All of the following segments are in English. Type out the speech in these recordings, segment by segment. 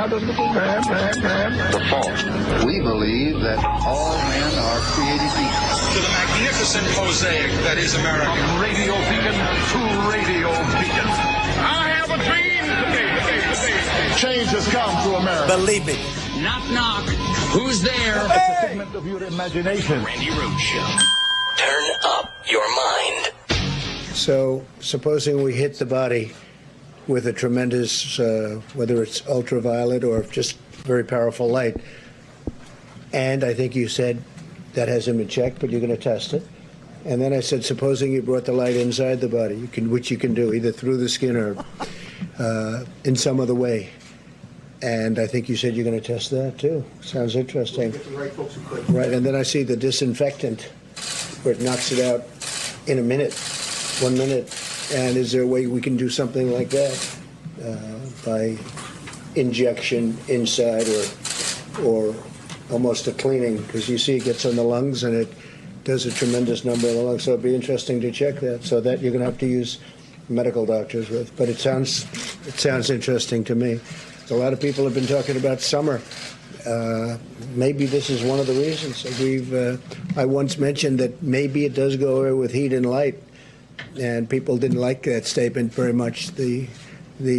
The fault. We believe that all men are created equal. To the magnificent mosaic that is America. From radio beacon to radio beacon. I have a dream today. Change has come to America. Believe me. Knock, knock. Who's there? It's a figment of your imagination. Randi Rhodes Show. Turn up your mind. So, supposing we hit the body with a tremendous, whether it's ultraviolet or just very powerful light, and I think you said that has him in check, but you're going to test it. And then I said, supposing you brought the light inside the body, which you can do either through the skin or in some other way. And I think you said you're going to test that too. Sounds interesting. We'll get the right folks who could. Right, and then I see the disinfectant, where it knocks it out in a minute, 1 minute. And is there a way we can do something like that by injection inside or almost a cleaning? Because you see it gets on the lungs and it does a tremendous number in the lungs. So it'd be interesting to check that. So that you're going to have to use medical doctors with. But it sounds interesting to me. A lot of people have been talking about summer. Maybe this is one of the reasons. I once mentioned that maybe it does go away with heat and light, and people didn't like that statement very much. The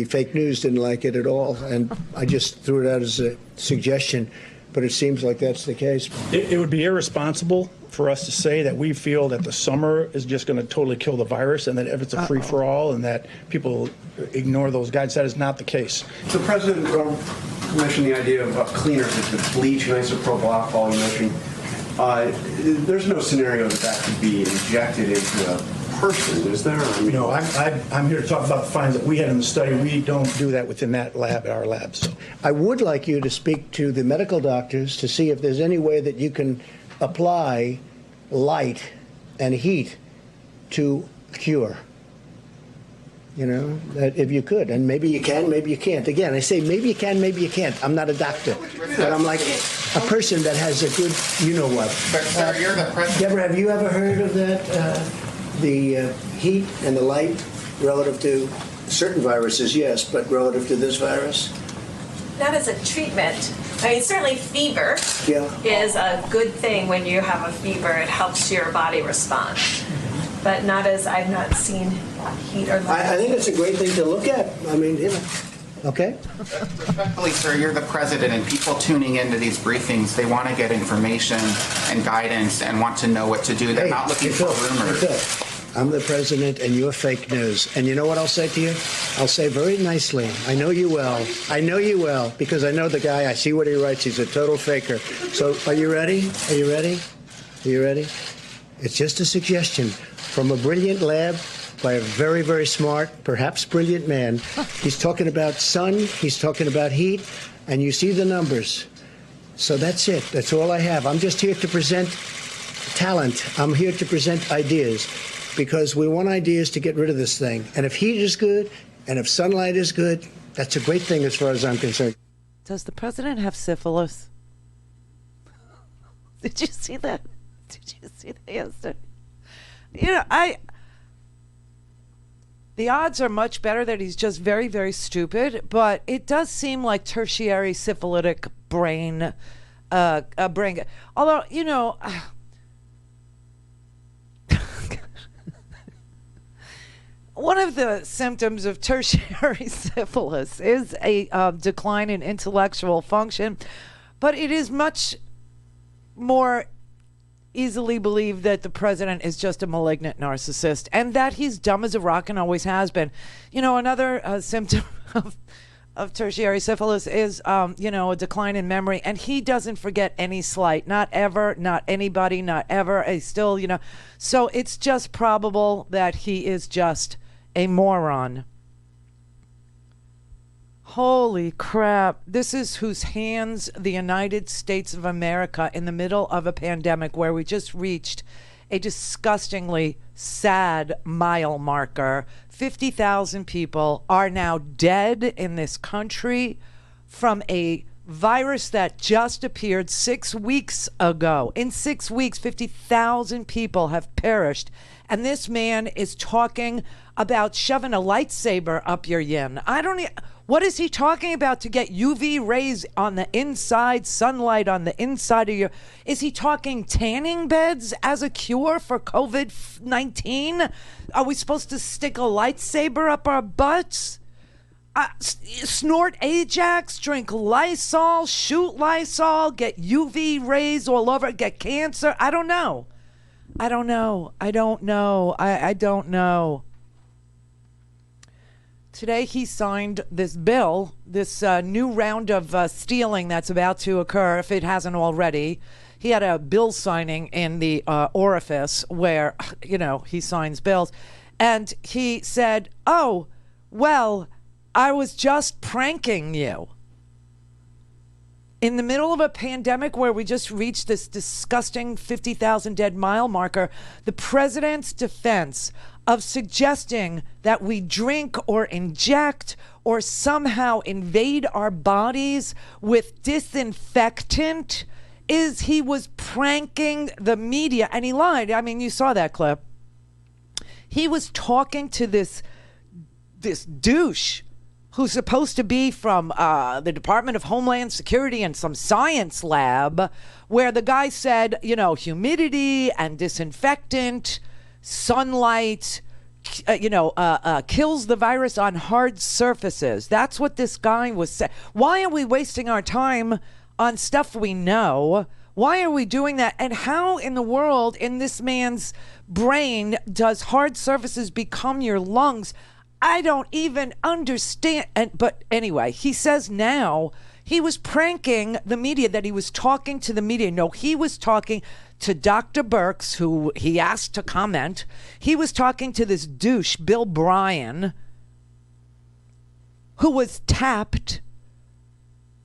fake news didn't like it at all, and I just threw it out as a suggestion, but it seems like that's the case. It would be irresponsible for us to say that we feel that the summer is just going to totally kill the virus and that if it's a free-for-all and that people ignore those guides. That is not the case. The president mentioned the idea of cleaners, with bleach and isopropyl alcohol you mentioned. There's no scenario that could be injected into a person, is there? I mean, No, I'm here to talk about the findings that we had in the study. We don't do that within that lab, our lab. So I would like you to speak to the medical doctors to see if there's any way that you can apply light and heat to cure. You know, that if you could, and maybe you can, maybe you can't. Again, I say maybe you can, maybe you can't. I'm not a doctor, but I'm like a person that has a good, you know what. But sir, you're the president. Deborah, have you ever heard of that? The heat and the light relative to certain viruses, yes, but relative to this virus? Not as a treatment. I mean, certainly fever is a good thing. When you have a fever, it helps your body respond. But not as, I've not seen heat or light. I think it's a great thing to look at. I mean, you know, okay? Respectfully, sir, you're the president, and people tuning into these briefings, they want to get information and guidance and want to know what to do. They're not looking for rumors. I'm the president, and you're fake news. And you know what I'll say to you? I'll say very nicely, I know you well. I know you well, because I know the guy. I see what he writes. He's a total faker. So are you ready? Are you ready? Are you ready? It's just a suggestion from a brilliant lab by a very, very smart, perhaps brilliant man. He's talking about sun. He's talking about heat. And you see the numbers. So that's it. That's all I have. I'm just here to present talent. I'm here to present ideas, because we want ideas to get rid of this thing. And if heat is good, and if sunlight is good, that's a great thing as far as I'm concerned. Does the president have syphilis? Did you see that? Did you see that yesterday? You know, the odds are much better that he's just very, very stupid, but it does seem like tertiary syphilitic brain, although, you know, one of the symptoms of tertiary syphilis is a decline in intellectual function, but it is much more easily believed that the president is just a malignant narcissist and that he's dumb as a rock and always has been. You know, another symptom of tertiary syphilis is, you know, a decline in memory, and he doesn't forget any slight, not ever, not anybody, not ever. He's still, you know, so it's just probable that he is just a moron. Holy crap. This is whose hands the United States of America in the middle of a pandemic where we just reached a disgustingly sad mile marker. 50,000 people are now dead in this country from a virus that just appeared 6 weeks ago. In 6 weeks, 50,000 people have perished. And this man is talking about shoving a lightsaber up your yin. What is he talking about to get UV rays on the inside, sunlight on the inside of your... Is he talking tanning beds as a cure for COVID-19? Are we supposed to stick a lightsaber up our butts? Snort Ajax, drink Lysol, shoot Lysol, get UV rays all over, get cancer? I don't know. I don't know. Today he signed this bill, this new round of stealing that's about to occur, if it hasn't already. He had a bill signing in the orifice where, he signs bills. And he said, oh, well, I was just pranking you. In the middle of a pandemic where we just reached this disgusting 50,000 dead mile marker, the president's defense of suggesting that we drink or inject or somehow invade our bodies with disinfectant is he was pranking the media. And he lied. I mean, you saw that clip. He was talking to this douche who's supposed to be from the Department of Homeland Security and some science lab, where the guy said, humidity and disinfectant, sunlight, kills the virus on hard surfaces. That's what this guy was saying. Why are we wasting our time on stuff we know? Why are we doing that? And how in the world, in this man's brain, does hard surfaces become your lungs? I don't even understand. But anyway, he says now he was pranking the media, that he was talking to the media. No, he was talking to Dr. Birx, who he asked to comment. He was talking to this douche, Bill Bryan, who was tapped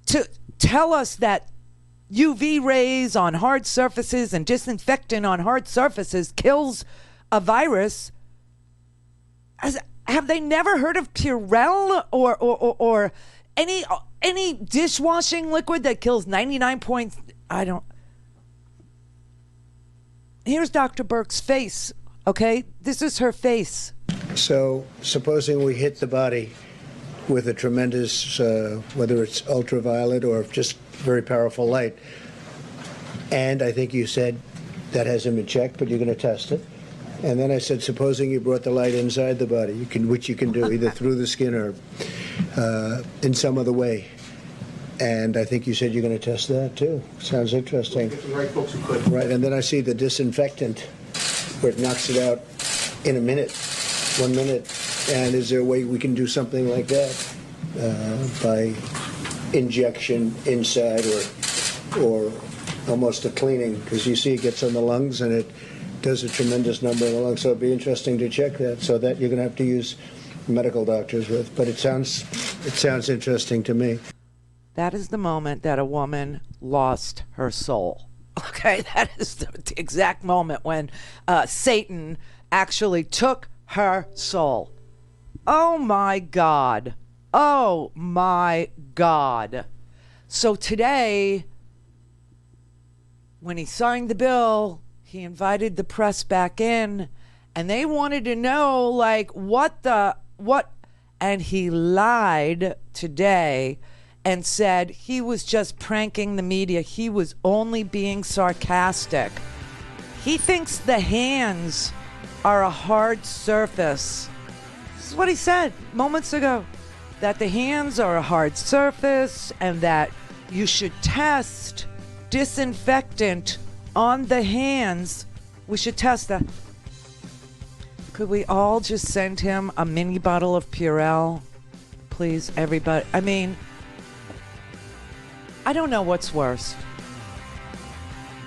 to tell us that UV rays on hard surfaces and disinfectant on hard surfaces kills a virus. Have they never heard of Purell or any dishwashing liquid that kills 99 points? Here's Dr. Birx's face, okay? This is her face. So supposing we hit the body with a tremendous, whether it's ultraviolet or just very powerful light, and I think you said that hasn't been checked, but you're going to test it. And then I said, supposing you brought the light inside the body, which you can do either through the skin or in some other way. And I think you said you're going to test that too. Sounds interesting. Get the right folks who could. Right, and then I see the disinfectant where it knocks it out in a minute, 1 minute. And is there a way we can do something like that by injection inside or almost a cleaning? Because you see it gets on the lungs and it does a tremendous number in the lungs. So it'd be interesting to check that. So that you're going to have to use medical doctors with. But it sounds interesting to me. That is the moment that a woman lost her soul. Okay, that is the exact moment when Satan actually took her soul. Oh my God. Oh my God. So today, when he signed the bill, he invited the press back in, and they wanted to know, like, what, and he lied today and said he was just pranking the media. He was only being sarcastic. He thinks the hands are a hard surface. This is what he said moments ago, that the hands are a hard surface and that you should test disinfectant on the hands. We should test that. Could we all just send him a mini bottle of Purell? Please, everybody. I mean, I don't know what's worse.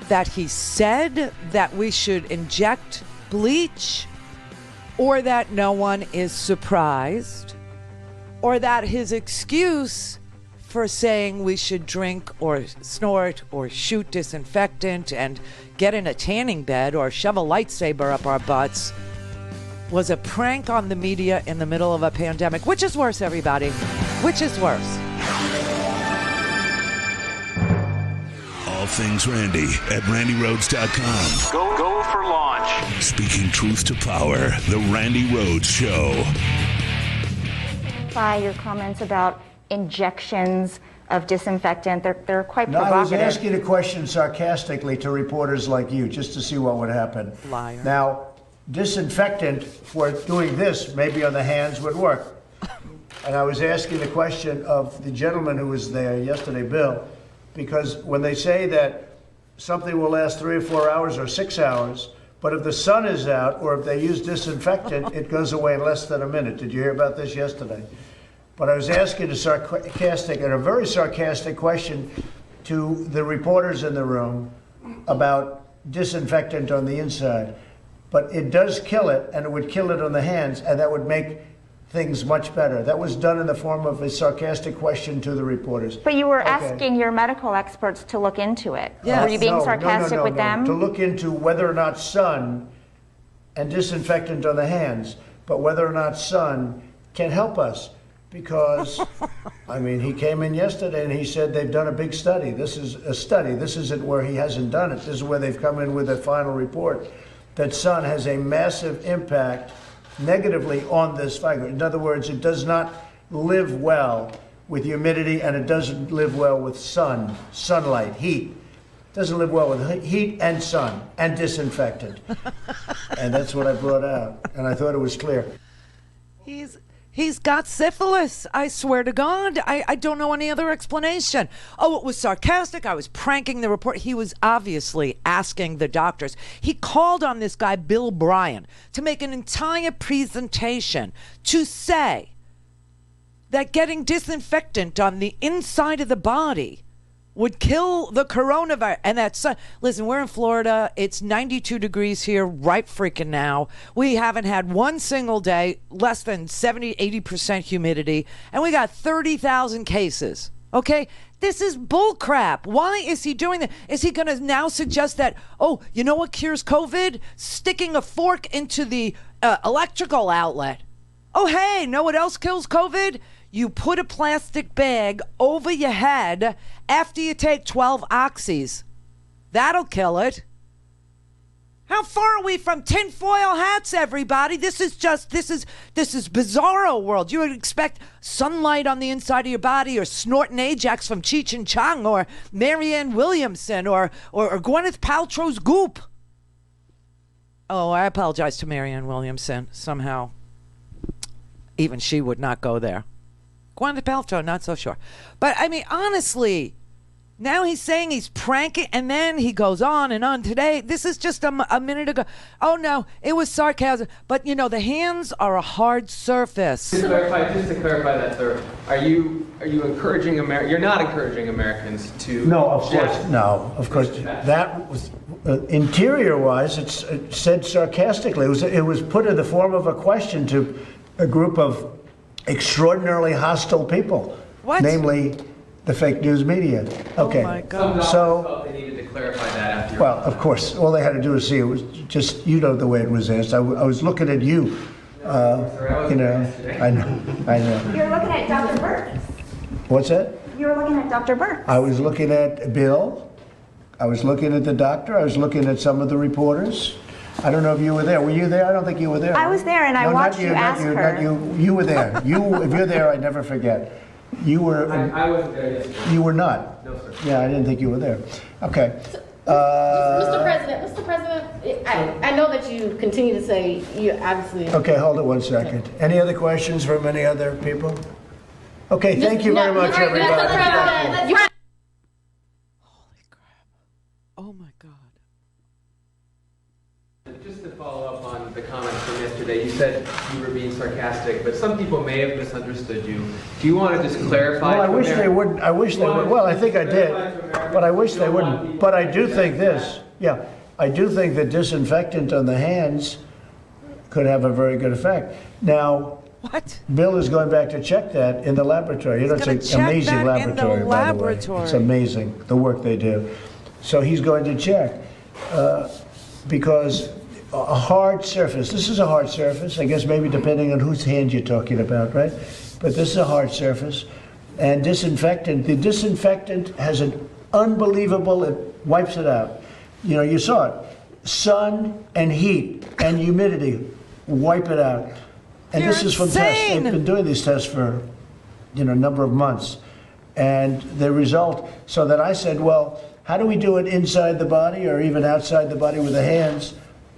That he said that we should inject bleach, or that no one is surprised, or that his excuse for saying we should drink or snort or shoot disinfectant and get in a tanning bed or shove a lightsaber up our butts was a prank on the media in the middle of a pandemic. Which is worse, everybody? Which is worse? all things Randi at RandiRhodes.com. Go for launch. Speaking truth to power, the Randi Rhodes Show. By your comments about injections of disinfectant, they're quite No, provocative. I was asking a question sarcastically to reporters like you, just to see what would happen. Liar. Now, disinfectant for doing this, maybe on the hands, would work. And I was asking the question of the gentleman who was there yesterday, Bill, because when they say that something will last 3 or 4 hours or 6 hours, but if the sun is out or if they use disinfectant, it goes away in less than a minute. Did you hear about this yesterday? But I was asking a very sarcastic question to the reporters in the room about disinfectant on the inside. But it does kill it, and it would kill it on the hands, and that would make things much better. That was done in the form of a sarcastic question to the reporters. But you were asking your medical experts to look into it. Were you being sarcastic with them? To look into whether or not sun and disinfectant on the hands, but whether or not sun can help us. Because, I mean, he came in yesterday and he said they've done a big study. This is a study. This isn't where he hasn't done it. This is where they've come in with a final report that sun has a massive impact negatively on this virus. In other words, it does not live well with humidity, and it doesn't live well with sunlight, heat. It doesn't live well with heat and sun and disinfectant. And that's what I brought out, and I thought it was clear. He's got syphilis. I swear to God. I don't know any other explanation. Oh, it was sarcastic. I was pranking the report. He was obviously asking the doctors. He called on this guy, Bill Bryan, to make an entire presentation to say that getting disinfectant on the inside of the body would kill the coronavirus. And that's, listen, we're in Florida. It's 92 degrees here right freaking now. We haven't had one single day, less than 70, 80% humidity, and we got 30,000 cases. Okay? This is bullcrap. Why is he doing that? Is he going to now suggest that, oh, you know what cures COVID? Sticking a fork into the electrical outlet. Oh, hey, know what else kills COVID? You put a plastic bag over your head after you take 12 oxys. That'll kill it. How far are we from tinfoil hats, everybody? This is bizarro world. You would expect sunlight on the inside of your body, or snorting Ajax from Cheech and Chong, or Marianne Williamson, or Gwyneth Paltrow's Goop. Oh, I apologize to Marianne Williamson. Somehow, even she would not go there. Gwyneth Paltrow, not so sure. But, I mean, honestly, now he's saying he's pranking, and then he goes on and on today. This is just a minute ago. Oh, no, it was sarcasm. But, you know, the hands are a hard surface. Just to clarify that, sir, are you encouraging you're not encouraging Americans to... No, of course, no. Of course, that was... interior-wise, it said sarcastically. It was put in the form of a question to a group of extraordinarily hostile people, namely the fake news media. Okay. Oh my God. So they needed to clarify that after. Well, of course, all they had to do was see it was just, you know, the way it was asked. I was looking at you. You know, I know. You're looking at Dr. Burke. What's that? You were looking at Dr. Burke. I was looking at Bill. I was looking at the doctor. I was looking at some of the reporters. I don't know if you were there. Were you there? I don't think you were there. I was there, and I watched you ask her. You were there. If you're there, I never forget. You were. I wasn't there yesterday. You were not. No, sir. Yeah, I didn't think you were there. Okay. Mr. President, I know that you continue to say you obviously. Okay, hold it 1 second. Any other questions from any other people? Okay, thank you very much, everybody. Holy crap. Oh my God. Just to follow up on the comments from yesterday, you said you were being sarcastic, but some people may have misunderstood you. Do you want to just clarify? Well, I wish they wouldn't. I wish they would. Well, I think I did, but I wish they wouldn't. But I do think this. Yeah, I do think that disinfectant on the hands could have a very good effect. Now, what? Bill is going back to check that in the laboratory. You know, it's an amazing laboratory, by the way. It's amazing, the work they do. So he's going to check. Because a hard surface, this is a hard surface, I guess maybe depending on whose hand you're talking about, right? But this is a hard surface. And disinfectant, the disinfectant has a unbelievable. It wipes it out. You know, you saw it. Sun and heat and humidity wipe it out. And this is from tests. They've been doing these tests for, a number of months. And the result, so that I said, well, how do we do it inside the body or even outside the body with the hands?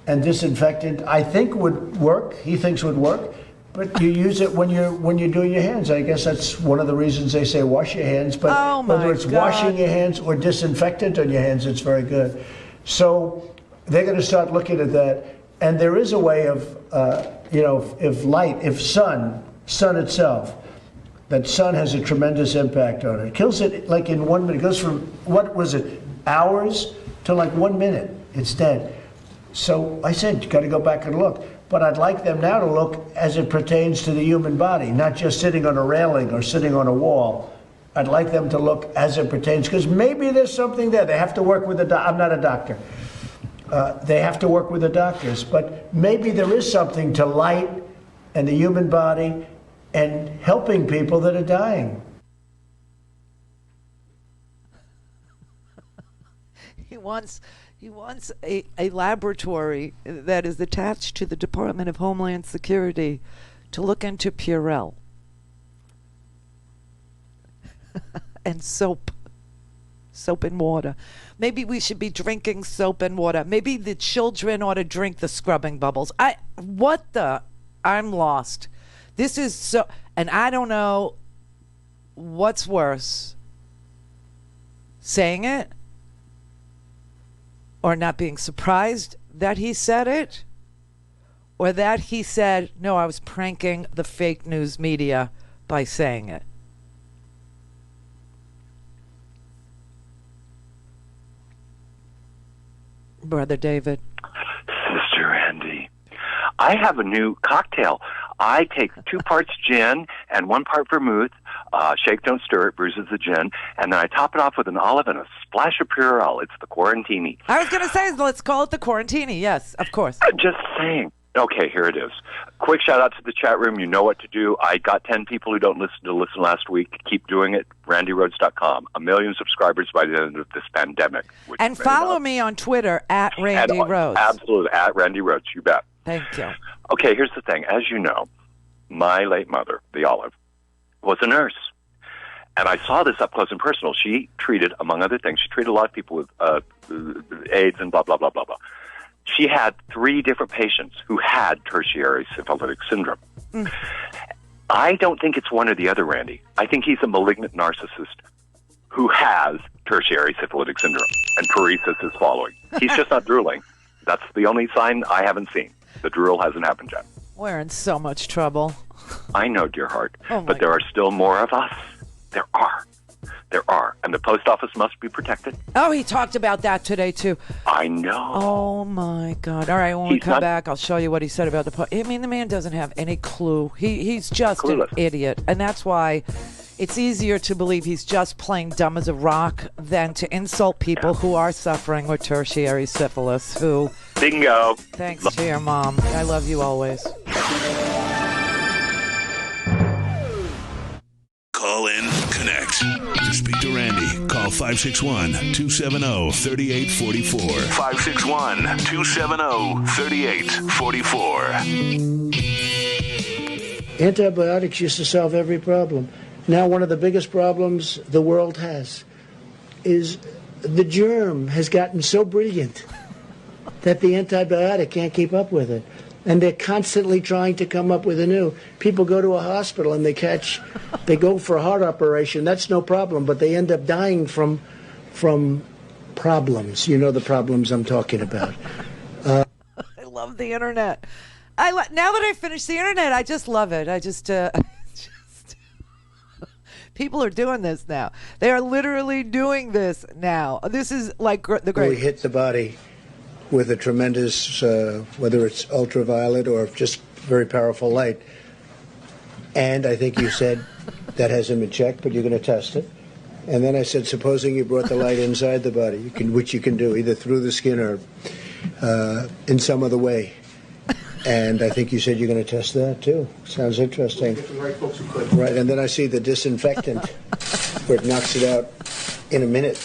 And disinfectant, I think would work. He thinks would work. But you use it when you're doing your hands. I guess that's one of the reasons they say wash your hands. But whether it's washing your hands or disinfectant on your hands, it's very good. So they're going to start looking at that. And there is a way of, if sun itself, that sun has a tremendous impact on it. It kills it like in 1 minute. It goes from, hours to like 1 minute. It's dead. So I said, you got to go back and look. But I'd like them now to look as it pertains to the human body, not just sitting on a railing or sitting on a wall. I'd like them to look as it pertains, because maybe there's something there. They have to work with I'm not a doctor. They have to work with the doctors. But maybe there is something to light and the human body and helping people that are dying. He wants a laboratory that is attached to the Department of Homeland Security to look into Purell and soap and water. Maybe we should be drinking soap and water. Maybe the children ought to drink the scrubbing bubbles. I'm lost. This is so, and I don't know what's worse, saying it or not being surprised that he said it, or that he said, no, I was pranking the fake news media by saying it. Brother David. Sister Randi, I have a new cocktail. I take 2 parts gin and 1 part vermouth, shake, don't stir, it bruises the gin, and then I top it off with an olive and a splash of Purell. It's the Quarantini. I was going to say, let's call it the Quarantini. Yes, of course. Just saying. Okay, here it is. Quick shout out to the chat room. You know what to do. I got 10 people who don't listen last week. Keep doing it. RandiRhodes.com. 1 million subscribers by the end of this pandemic. And follow me on Twitter at Randi Rhodes. Absolutely, at Randi Rhodes. You bet. Thank you. Okay, here's the thing. As you know, my late mother, the Olive, was a nurse. And I saw this up close and personal. She treated, among other things, she treated a lot of people with AIDS and blah, blah, blah, blah, blah. She had 3 different patients who had tertiary syphilitic syndrome. I don't think it's one or the other, Randy. I think he's a malignant narcissist who has tertiary syphilitic syndrome, and paresis is following. He's just not drooling. That's the only sign I haven't seen. The drool hasn't happened yet. We're in so much trouble. I know, dear heart. But there are still more of us. There are. And the post office must be protected. Oh, he talked about that today, too. I know. Oh, my God. All right, when we come back, I'll show you what he said about the post. I mean, the man doesn't have any clue. He's just clueless. An idiot. And that's why it's easier to believe he's just playing dumb as a rock than to insult people who are suffering with tertiary syphilis, who... Bingo. Thanks to your mom. I love you always. Call in, connect. To speak to Randi, call 561-270-3844. 561-270-3844. Antibiotics used to solve every problem. Now one of the biggest problems the world has is the germ has gotten so brilliant that the antibiotic can't keep up with it. And they're constantly trying to come up with a new. People go to a hospital and they go for a heart operation. That's no problem, but they end up dying from problems. You know the problems I'm talking about. I love the internet. Now that I finished the internet, I just love it. People are doing this now. They are literally doing this now. This is like the great. We hit the body with a tremendous, whether it's ultraviolet or just very powerful light. And I think you said that hasn't been checked, but you're going to test it. And then I said, supposing you brought the light inside the body, which you can do either through the skin or in some other way. And I think you said you're going to test that too. Sounds interesting. Get the right folks who could. Right, and then I see the disinfectant where it knocks it out in a minute.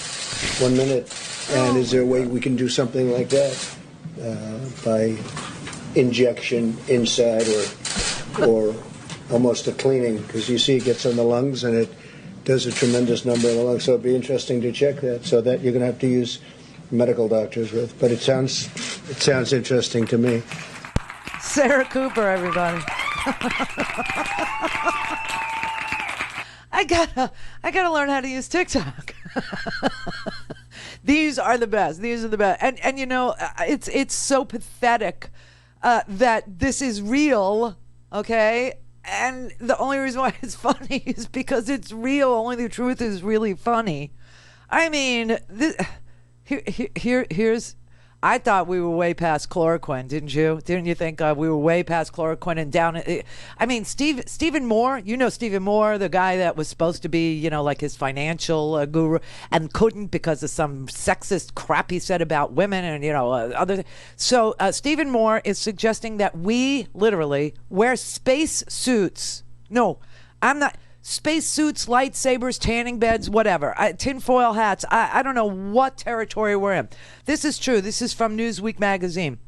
1 minute. And is there a way we can do something like that by injection inside or almost a cleaning? Because you see it gets on the lungs and it does a tremendous number of the lungs. So it'd be interesting to check that. So that you're going to have to use medical doctors with. But it sounds interesting to me. Sarah Cooper, everybody. I gotta learn how to use TikTok. These are the best. These are the best. And you know, it's so pathetic that this is real, okay? And the only reason why it's funny is because it's real. Only the truth is really funny. I mean, here's... I thought we were way past chloroquine, didn't you? Didn't you think we were way past chloroquine and down? I mean, Stephen Moore, you know Stephen Moore, the guy that was supposed to be, you know, like his financial guru and couldn't because of some sexist crap he said about women and, you know, other. So Stephen Moore is suggesting that we literally wear space suits. No, I'm not. Space suits, lightsabers, tanning beds, whatever. Tinfoil hats. I don't know what territory we're in. This is true. This is from Newsweek magazine.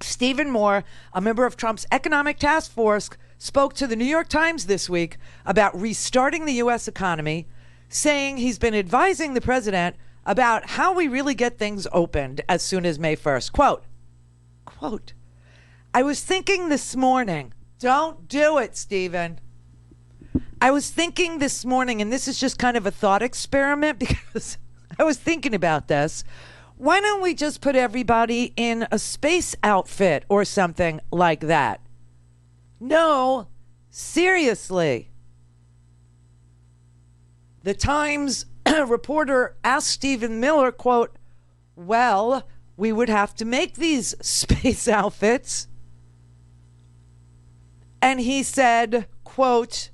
Stephen Moore, a member of Trump's economic task force, spoke to the New York Times this week about restarting the U.S. economy, saying he's been advising the president about how we really get things opened as soon as May 1st. Quote, I was thinking this morning, don't do it, Stephen. I was thinking this morning, and this is just kind of a thought experiment because I was thinking about this. Why don't we just put everybody in a space outfit or something like that? No, seriously. The Times reporter asked Stephen Miller, quote, well, we would have to make these space outfits. And he said, quote,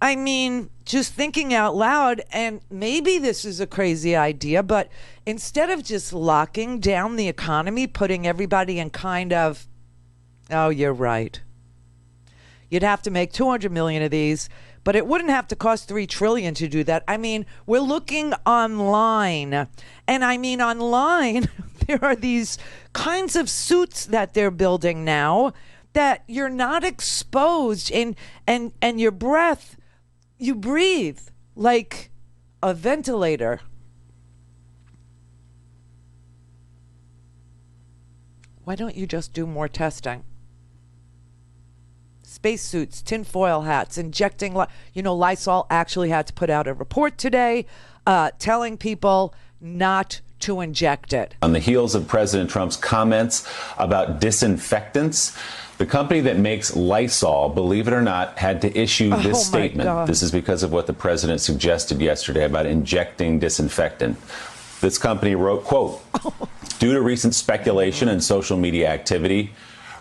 I mean, just thinking out loud, and maybe this is a crazy idea, but instead of just locking down the economy, putting everybody in kind of, oh, you're right. You'd have to make 200 million of these, but it wouldn't have to cost $3 trillion to do that. I mean, we're looking online, and I mean online, there are these kinds of suits that they're building now that you're not exposed and your breath, you breathe like a ventilator. Why don't you just do more testing? Spacesuits, tinfoil hats, injecting, Lysol actually had to put out a report today telling people not to inject it. On the heels of President Trump's comments about disinfectants, the company that makes Lysol, believe it or not, had to issue this statement. This is because of what the president suggested yesterday about injecting disinfectant. This company wrote, quote, due to recent speculation and social media activity,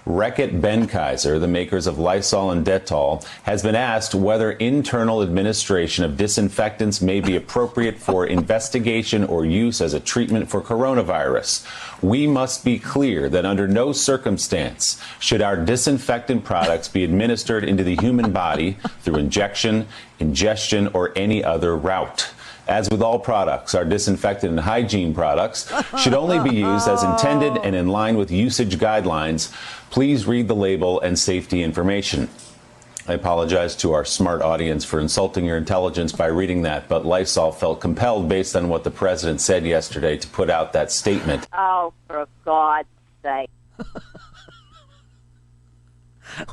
Reckitt Benckiser, the makers of Lysol and Dettol, has been asked whether internal administration of disinfectants may be appropriate for investigation or use as a treatment for coronavirus. We must be clear that under no circumstance should our disinfectant products be administered into the human body through injection, ingestion, or any other route. As with all products, our disinfectant and hygiene products should only be used as intended and in line with usage guidelines. Please read the label and safety information. I apologize to our smart audience for insulting your intelligence by reading that, but Lysol felt compelled, based on what the president said yesterday, to put out that statement. Oh, for God's sake.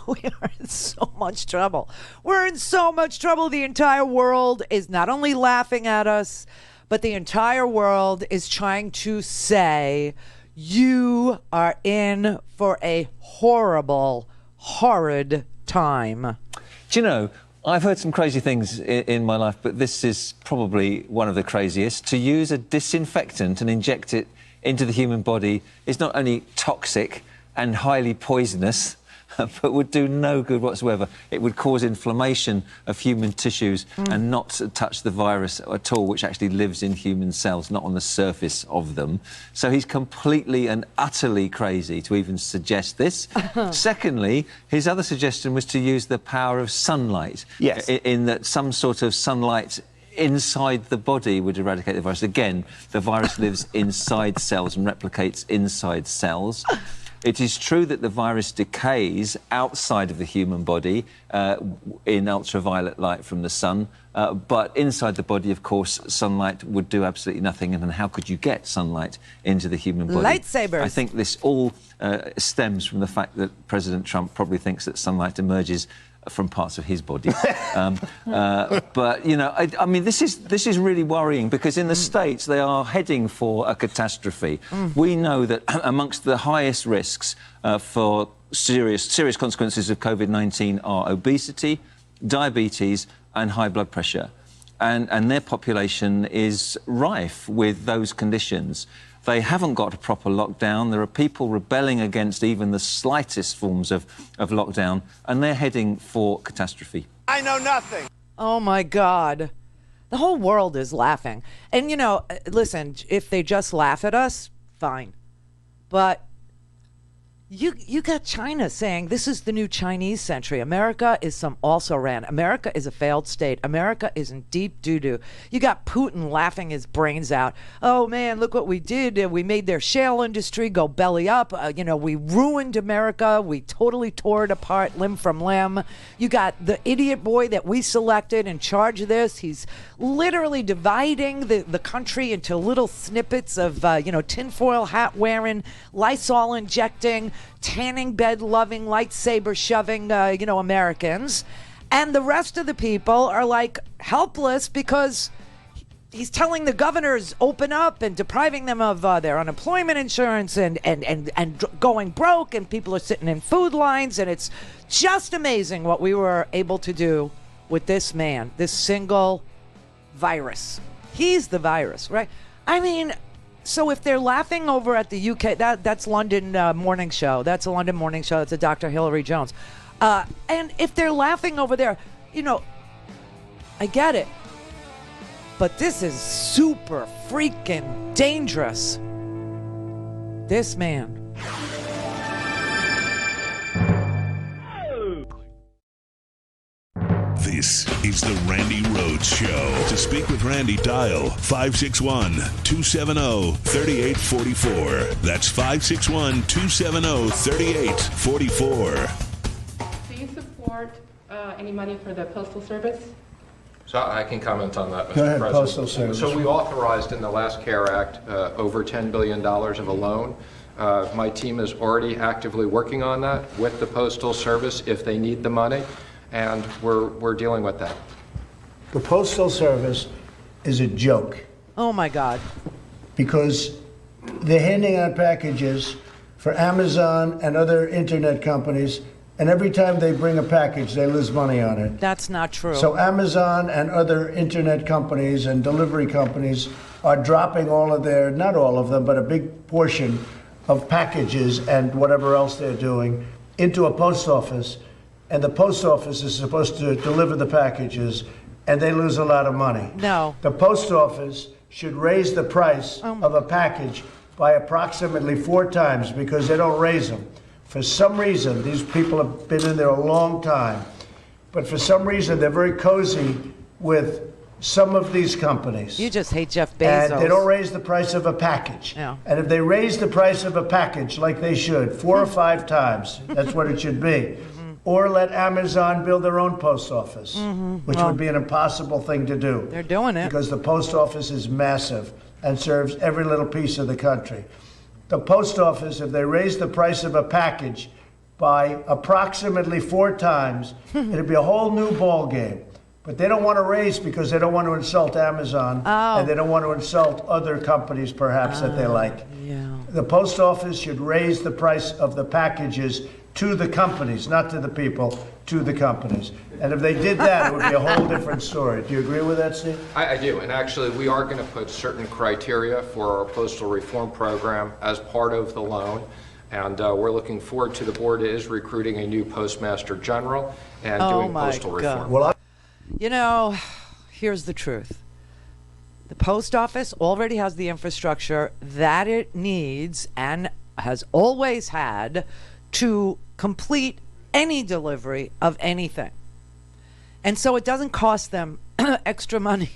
We are in so much trouble. We're in so much trouble. The entire world is not only laughing at us, but the entire world is trying to say, you are in for a horrible, horrid time. Do you know, I've heard some crazy things in my life, but this is probably one of the craziest. To use a disinfectant and inject it into the human body is not only toxic and highly poisonous, but would do no good whatsoever. It would cause inflammation of human tissues and not touch the virus at all, which actually lives in human cells, not on the surface of them. So he's completely and utterly crazy to even suggest this. Secondly, his other suggestion was to use the power of sunlight. Yes. In that some sort of sunlight inside the body would eradicate the virus. Again, the virus lives inside cells and replicates inside cells. It is true that the virus decays outside of the human body in ultraviolet light from the sun, but inside the body, of course, sunlight would do absolutely nothing. And then how could you get sunlight into the human body? Lightsabers. I think this all stems from the fact that President Trump probably thinks that sunlight emerges from parts of his body. But, you know, I mean, this is really worrying because in the States they are heading for a catastrophe. We know that amongst the highest risks for serious consequences of COVID-19 are obesity, diabetes and high blood pressure. And their population is rife with those conditions. They haven't got a proper lockdown. There are people rebelling against even the slightest forms of lockdown, and they're heading for catastrophe. I know nothing. Oh, my God. The whole world is laughing. And, you know, listen, if they just laugh at us, fine. But you got China saying this is the new Chinese century. America is some also-ran. America is a failed state. America is in deep doo-doo. You got Putin laughing his brains out. Oh, man, look what we did. We made their shale industry go belly up. You know, we ruined America. We totally tore it apart limb from limb. You got the idiot boy that we selected in charge of this. He's literally dividing the country into little snippets of, you know, tinfoil hat wearing, Lysol injecting, tanning bed loving, lightsaber shoving, you know, Americans. And the rest of the people are like helpless because he's telling the governors open up and depriving them of their unemployment insurance and going broke, and people are sitting in food lines. And it's just amazing what we were able to do with this man, this single virus. He's the virus, right? I mean, so if they're laughing over at the UK, that's London Morning Show. That's a London Morning Show. That's a Dr. Hillary Jones. And if they're laughing over there, you know, I get it. But this is super freaking dangerous. This man. This is the Randi Rhodes Show. To speak with Randi, dial 561-270-3844. That's 561-270-3844. Do you support any money for the Postal Service? So I can comment on that, Mr. Go ahead, President. Postal Service. So we authorized in the last CARE Act over $10 billion of a loan. My team is already actively working on that with the Postal Service if they need the money, and we're dealing with that. The Postal Service is a joke. Oh, my God. Because they're handing out packages for Amazon and other internet companies, and every time they bring a package, they lose money on it. That's not true. So Amazon and other internet companies and delivery companies are dropping all of their, not all of them, but a big portion of packages and whatever else they're doing into a post office. And the post office is supposed to deliver the packages, and they lose a lot of money. No. The post office should raise the price of a package by approximately 4 times because they don't raise them. For some reason, these people have been in there a long time, but for some reason, they're very cozy with some of these companies. You just hate Jeff Bezos. And they don't raise the price of a package. Yeah. And if they raise the price of a package like they should, 4 or 5 times, that's what it should be. Or let Amazon build their own post office, which would be an impossible thing to do. They're doing it. Because the post office is massive and serves every little piece of the country. The post office, if they raise the price of a package by approximately 4 times, it'd be a whole new ball game. But they don't want to raise because they don't want to insult Amazon, and they don't want to insult other companies perhaps that they like. Yeah. The post office should raise the price of the packages to the companies, not to the people, to the companies. And if they did that, it would be a whole different story. Do you agree with that, Steve? I do, and actually we are going to put certain criteria for our postal reform program as part of the loan. And we're looking forward to the board is recruiting a new postmaster general and doing postal reform. Well, you know, here's the truth. The post office already has the infrastructure that it needs and has always had to complete any delivery of anything. And so it doesn't cost them extra money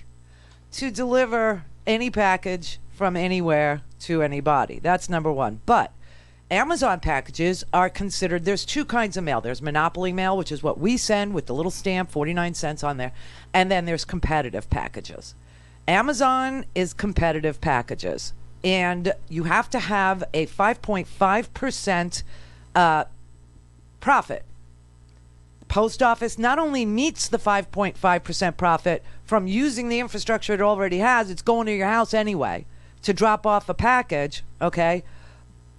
to deliver any package from anywhere to anybody. That's number one. But Amazon packages are considered, there's two kinds of mail. There's monopoly mail, which is what we send with the little stamp, 49 cents on there. And then there's competitive packages. Amazon is competitive packages. And you have to have a 5.5% profit. Post office not only meets the 5.5% profit from using the infrastructure it already has, it's going to your house anyway to drop off a package, okay,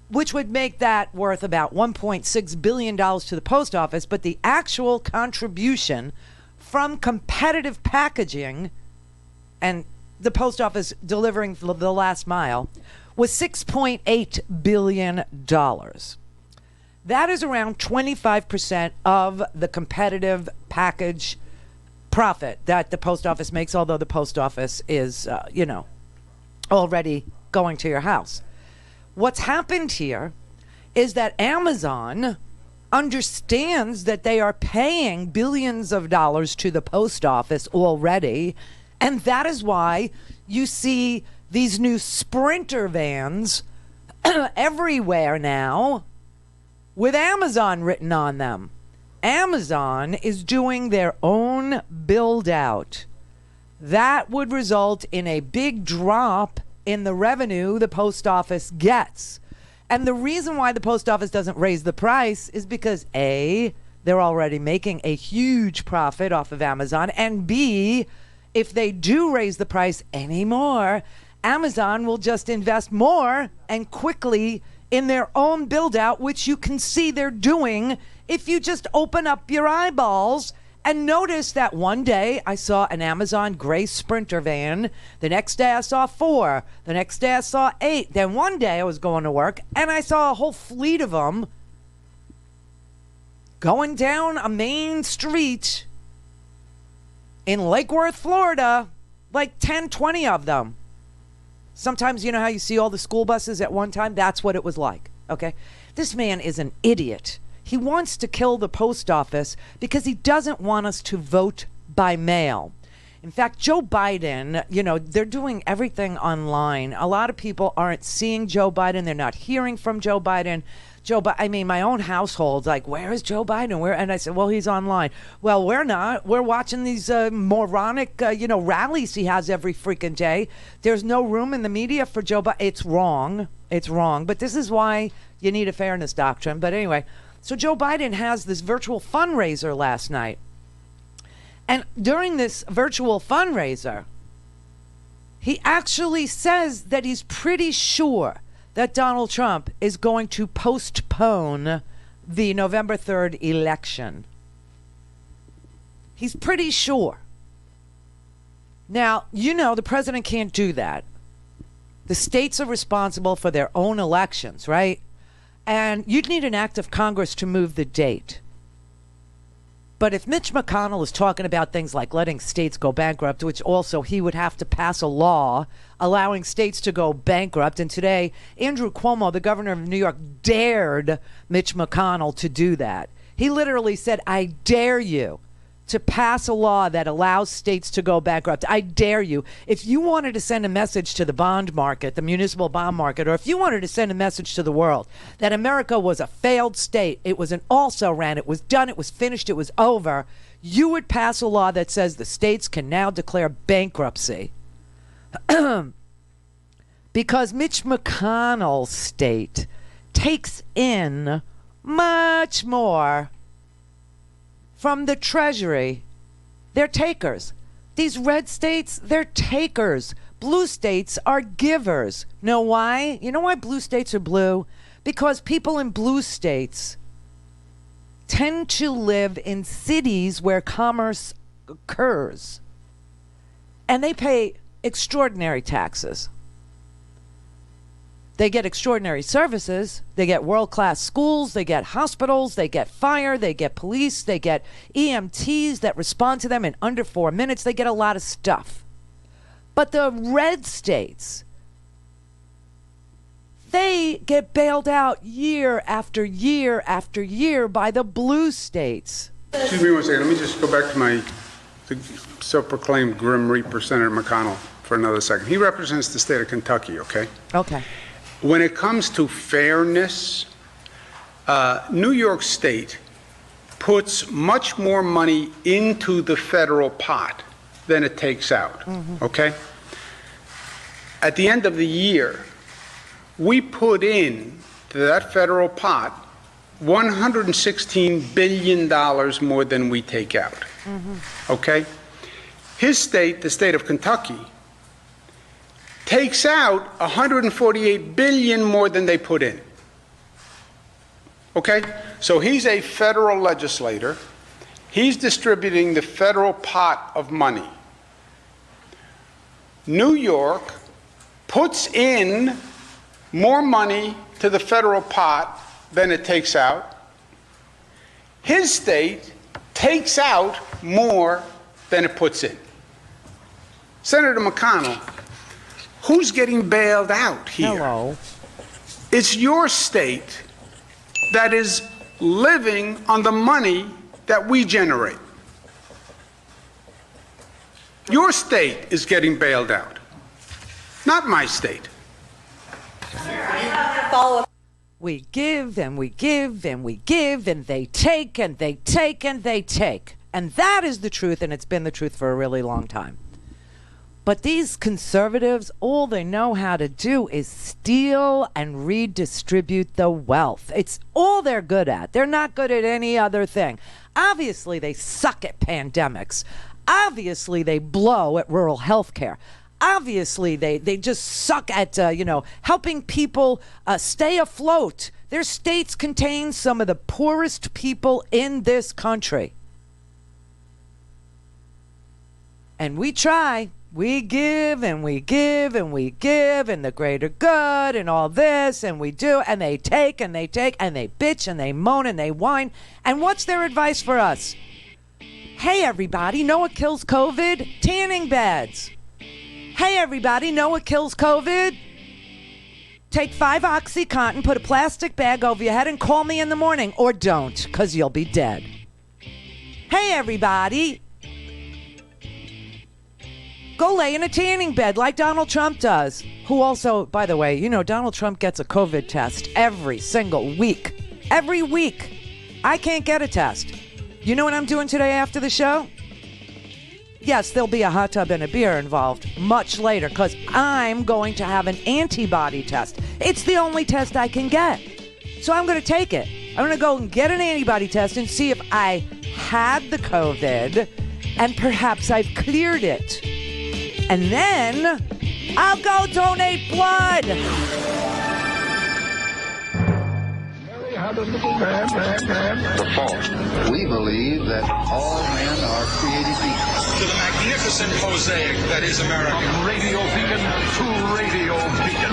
which would make that worth about $1.6 billion to the post office. But the actual contribution from competitive packaging and the post office delivering the last mile was $6.8 billion. That is around 25% of the competitive package profit that the post office makes, although the post office is, already going to your house. What's happened here is that Amazon understands that they are paying billions of dollars to the post office already, and that is why you see these new Sprinter vans everywhere now with Amazon written on them. Amazon is doing their own build out. That would result in a big drop in the revenue the post office gets. And the reason why the post office doesn't raise the price is because A, they're already making a huge profit off of Amazon, and B, if they do raise the price anymore, Amazon will just invest more and quickly in their own build out, which you can see they're doing if you just open up your eyeballs and notice that one day I saw an Amazon gray Sprinter van. The next day I saw 4. The next day I saw 8. Then one day I was going to work and I saw a whole fleet of them going down a main street in Lake Worth, Florida, like 10, 20 of them. Sometimes you know how you see all the school buses at one time? That's what it was like, okay? This man is an idiot. He wants to kill the post office because he doesn't want us to vote by mail. In fact, Joe Biden, they're doing everything online. A lot of people aren't seeing Joe Biden. They're not hearing from Joe Biden. My own household's like, where is Joe Biden? Where? And I said, well, he's online. Well, we're not. We're watching these moronic, rallies he has every freaking day. There's no room in the media for Joe Biden. It's wrong. It's wrong. But this is why you need a fairness doctrine. But anyway, so Joe Biden has this virtual fundraiser last night. And during this virtual fundraiser, he actually says that he's pretty sure that Donald Trump is going to postpone the November 3rd election. He's pretty sure. Now, the president can't do that. The states are responsible for their own elections, right? And you'd need an act of Congress to move the date. But if Mitch McConnell is talking about things like letting states go bankrupt, which also he would have to pass a law allowing states to go bankrupt, and today Andrew Cuomo, the governor of New York, dared Mitch McConnell to do that. He literally said, I dare you to pass a law that allows states to go bankrupt. I dare you. If you wanted to send a message to the bond market, the municipal bond market, or if you wanted to send a message to the world that America was a failed state, it was an also-ran, it was done, it was finished, it was over, you would pass a law that says the states can now declare bankruptcy. Because Mitch McConnell's state takes in much more from the Treasury. They're takers. These red states, they're takers. Blue states are givers. Know why? You know why blue states are blue? Because people in blue states tend to live in cities where commerce occurs. And they pay extraordinary taxes. They get extraordinary services. They get world-class schools. They get hospitals. They get fire. They get police. They get EMTs that respond to them in under 4 minutes. They get a lot of stuff. But the red states, they get bailed out year after year after year by the blue states. Excuse me one second. Let me just go back to the self-proclaimed Grim Reaper, Senator McConnell. for another second. He represents the state of Kentucky, okay? Okay. When it comes to fairness, New York State puts much more money into the federal pot than it takes out, okay? At the end of the year, we put in to that federal pot $116 billion more than we take out, okay? His state, the state of Kentucky, takes out $148 billion more than they put in. Okay? So he's a federal legislator. He's distributing the federal pot of money. New York puts in more money to the federal pot than it takes out. His state takes out more than it puts in. Senator McConnell, who's getting bailed out here? Hello. It's your state that is living on the money that we generate. Your state is getting bailed out, not my state. We give and we give and we give, and they take and they take and they take. And that is the truth, and it's been the truth for a really long time. But these conservatives, all they know how to do is steal and redistribute the wealth. It's all they're good at. They're not good at any other thing. Obviously, they suck at pandemics. Obviously, they blow at rural health care. Obviously, they just suck at, helping people stay afloat. Their states contain some of the poorest people in this country. And we try. We give and we give and we give, and the greater good and all this, and we do, and they take and they take and they bitch and they moan and they whine. And what's their advice for us? Hey, everybody, know what kills COVID? Tanning beds. Hey, everybody, know what kills COVID? Take 5 OxyContin, put a plastic bag over your head, and call me in the morning. Or don't, because you'll be dead. Hey, everybody. Go lay in a tanning bed like Donald Trump does. Who also, by the way, Donald Trump gets a COVID test every single week. Every week. I can't get a test. You know what I'm doing today after the show? Yes, there'll be a hot tub and a beer involved much later, because I'm going to have an antibody test. It's the only test I can get. So I'm going to take it. I'm going to go and get an antibody test and see if I had the COVID and perhaps I've cleared it. And then I'll go donate blood. The fault. We believe that all men are created equal. To the magnificent mosaic that is America. From radio beacon to radio beacon.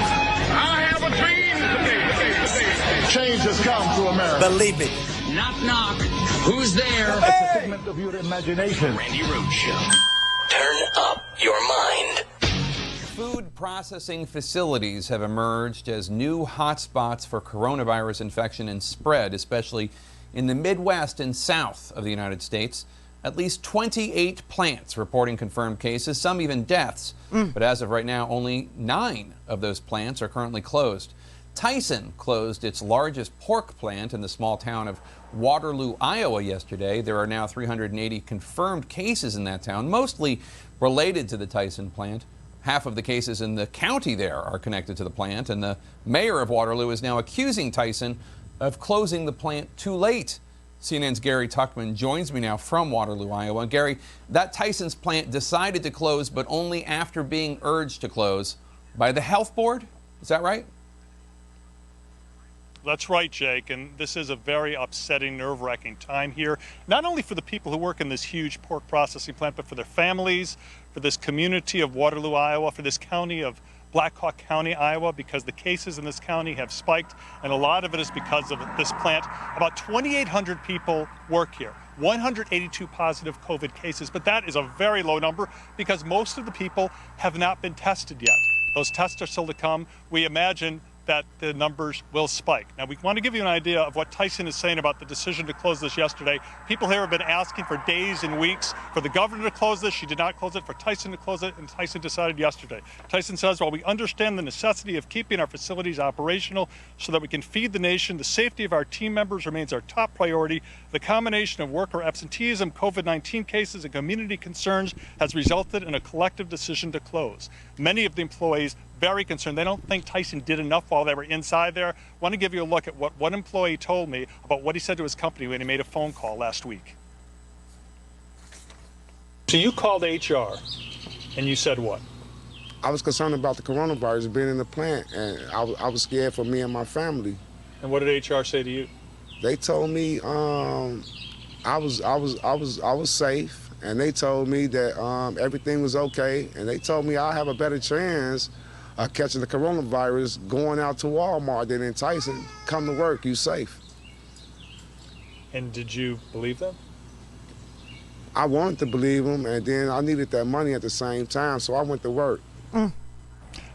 I have a dream today. Change has come to America. Believe it. Knock, knock. Who's there? It's a segment of your imagination. Randi Rhodes Show. Turn up your mind. Food processing facilities have emerged as new hotspots for coronavirus infection and spread, especially in the Midwest and south of the United States. At least 28 plants reporting confirmed cases, some even deaths. But as of right now, only 9 of those plants are currently closed. Tyson closed its largest pork plant in the small town of Waterloo, Iowa yesterday. There are now 380 confirmed cases in that town, mostly related to the Tyson plant. Half of the cases in the county there are connected to the plant, and the mayor of Waterloo is now accusing Tyson of closing the plant too late. CNN's Gary Tuckman joins me now from Waterloo, Iowa. And Gary, that Tyson's plant decided to close, but only after being urged to close by the health board. Is that right? That's right, Jake, and this is a very upsetting, nerve-wracking time here, not only for the people who work in this huge pork processing plant, but for their families, for this community of Waterloo, Iowa, for this county of Black Hawk County, Iowa, because the cases in this county have spiked, and a lot of it is because of this plant. About 2,800 people work here, 182 positive COVID cases, but that is a very low number because most of the people have not been tested yet. Those tests are still to come. We imagine that the numbers will spike. Now, we want to give you an idea of what Tyson is saying about the decision to close this yesterday. People here have been asking for days and weeks for the governor to close this. She did not close it, for Tyson to close it, and Tyson decided yesterday. Tyson says, while we understand the necessity of keeping our facilities operational so that we can feed the nation, the safety of our team members remains our top priority. The combination of worker absenteeism, COVID-19 cases, and community concerns has resulted in a collective decision to close. Many of the employees very concerned. They don't think Tyson did enough while they were inside there. I want to give you a look at what one employee told me about what he said to his company when he made a phone call last week. So you called HR and you said what? I was concerned about the coronavirus being in the plant, and I was scared for me and my family. And what did HR say to you? They told me I was safe, and they told me that everything was okay, and they told me I'll have a better chance catching the coronavirus going out to Walmart than in Tyson. Come to work, you safe. And did you believe them? I wanted to believe them, and then I needed that money at the same time, so I went to work.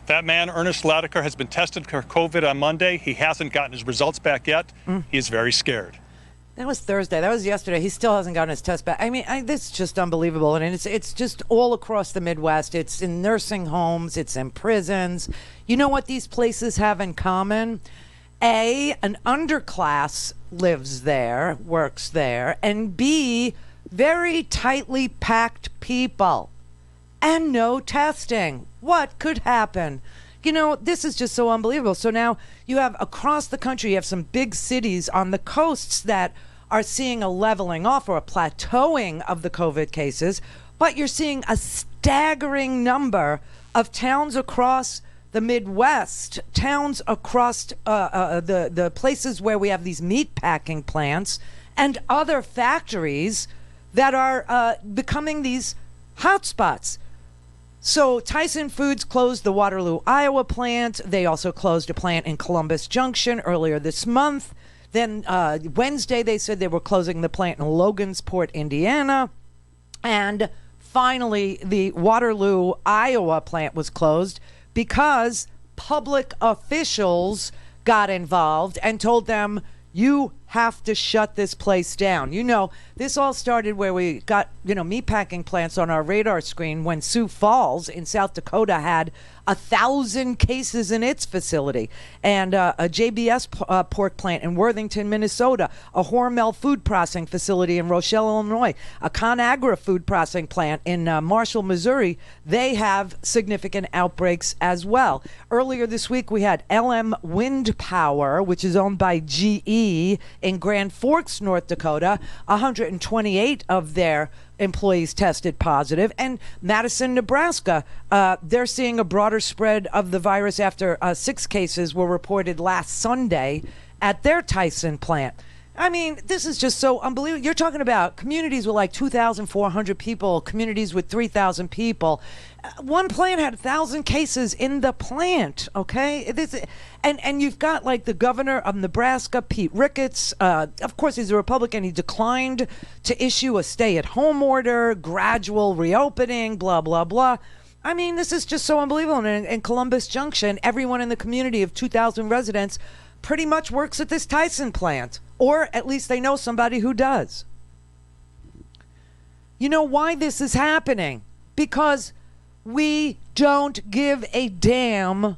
That man, Ernest Latiker, has been tested for COVID on Monday. He hasn't gotten his results back yet. He is very scared. That was Thursday. That was yesterday. He still hasn't gotten his test back. I mean, this is just unbelievable. And it's just all across the Midwest. It's in nursing homes. It's in prisons. You know what these places have in common? A, an underclass lives there, works there. And B, very tightly packed people. And no testing. What could happen? You know, this is just so unbelievable. So now you have across the country, you have some big cities on the coasts that are seeing a leveling off or a plateauing of the COVID cases, but you're seeing a staggering number of towns across the Midwest, towns across the places where we have these meatpacking plants and other factories that are becoming these hotspots. So Tyson Foods closed the Waterloo, Iowa plant. They also closed a plant in Columbus Junction earlier this month. Then Wednesday, they said they were closing the plant in Logansport, Indiana. And finally, the Waterloo, Iowa plant was closed because public officials got involved and told them, you have to shut this place down. You know, this all started where we got, meatpacking plants on our radar screen when Sioux Falls in South Dakota had 1,000 cases in its facility, and a JBS pork plant in Worthington, Minnesota, a Hormel food processing facility in Rochelle, Illinois, a ConAgra food processing plant in Marshall, Missouri. They have significant outbreaks as well. Earlier this week, we had LM Wind Power, which is owned by GE in Grand Forks, North Dakota. 128 of their employees tested positive. And Madison, Nebraska, they're seeing a broader spread of the virus after 6 cases were reported last Sunday at their Tyson plant. I mean, this is just so unbelievable. You're talking about communities with like 2,400 people, communities with 3,000 people. One plant had 1,000 cases in the plant, okay? And you've got like the governor of Nebraska, Pete Ricketts. Of course, he's a Republican. He declined to issue a stay-at-home order, gradual reopening, blah, blah, blah. I mean, this is just so unbelievable. And in Columbus Junction, everyone in the community of 2,000 residents pretty much works at this Tyson plant. Or at least they know somebody who does. You know why this is happening? Because we don't give a damn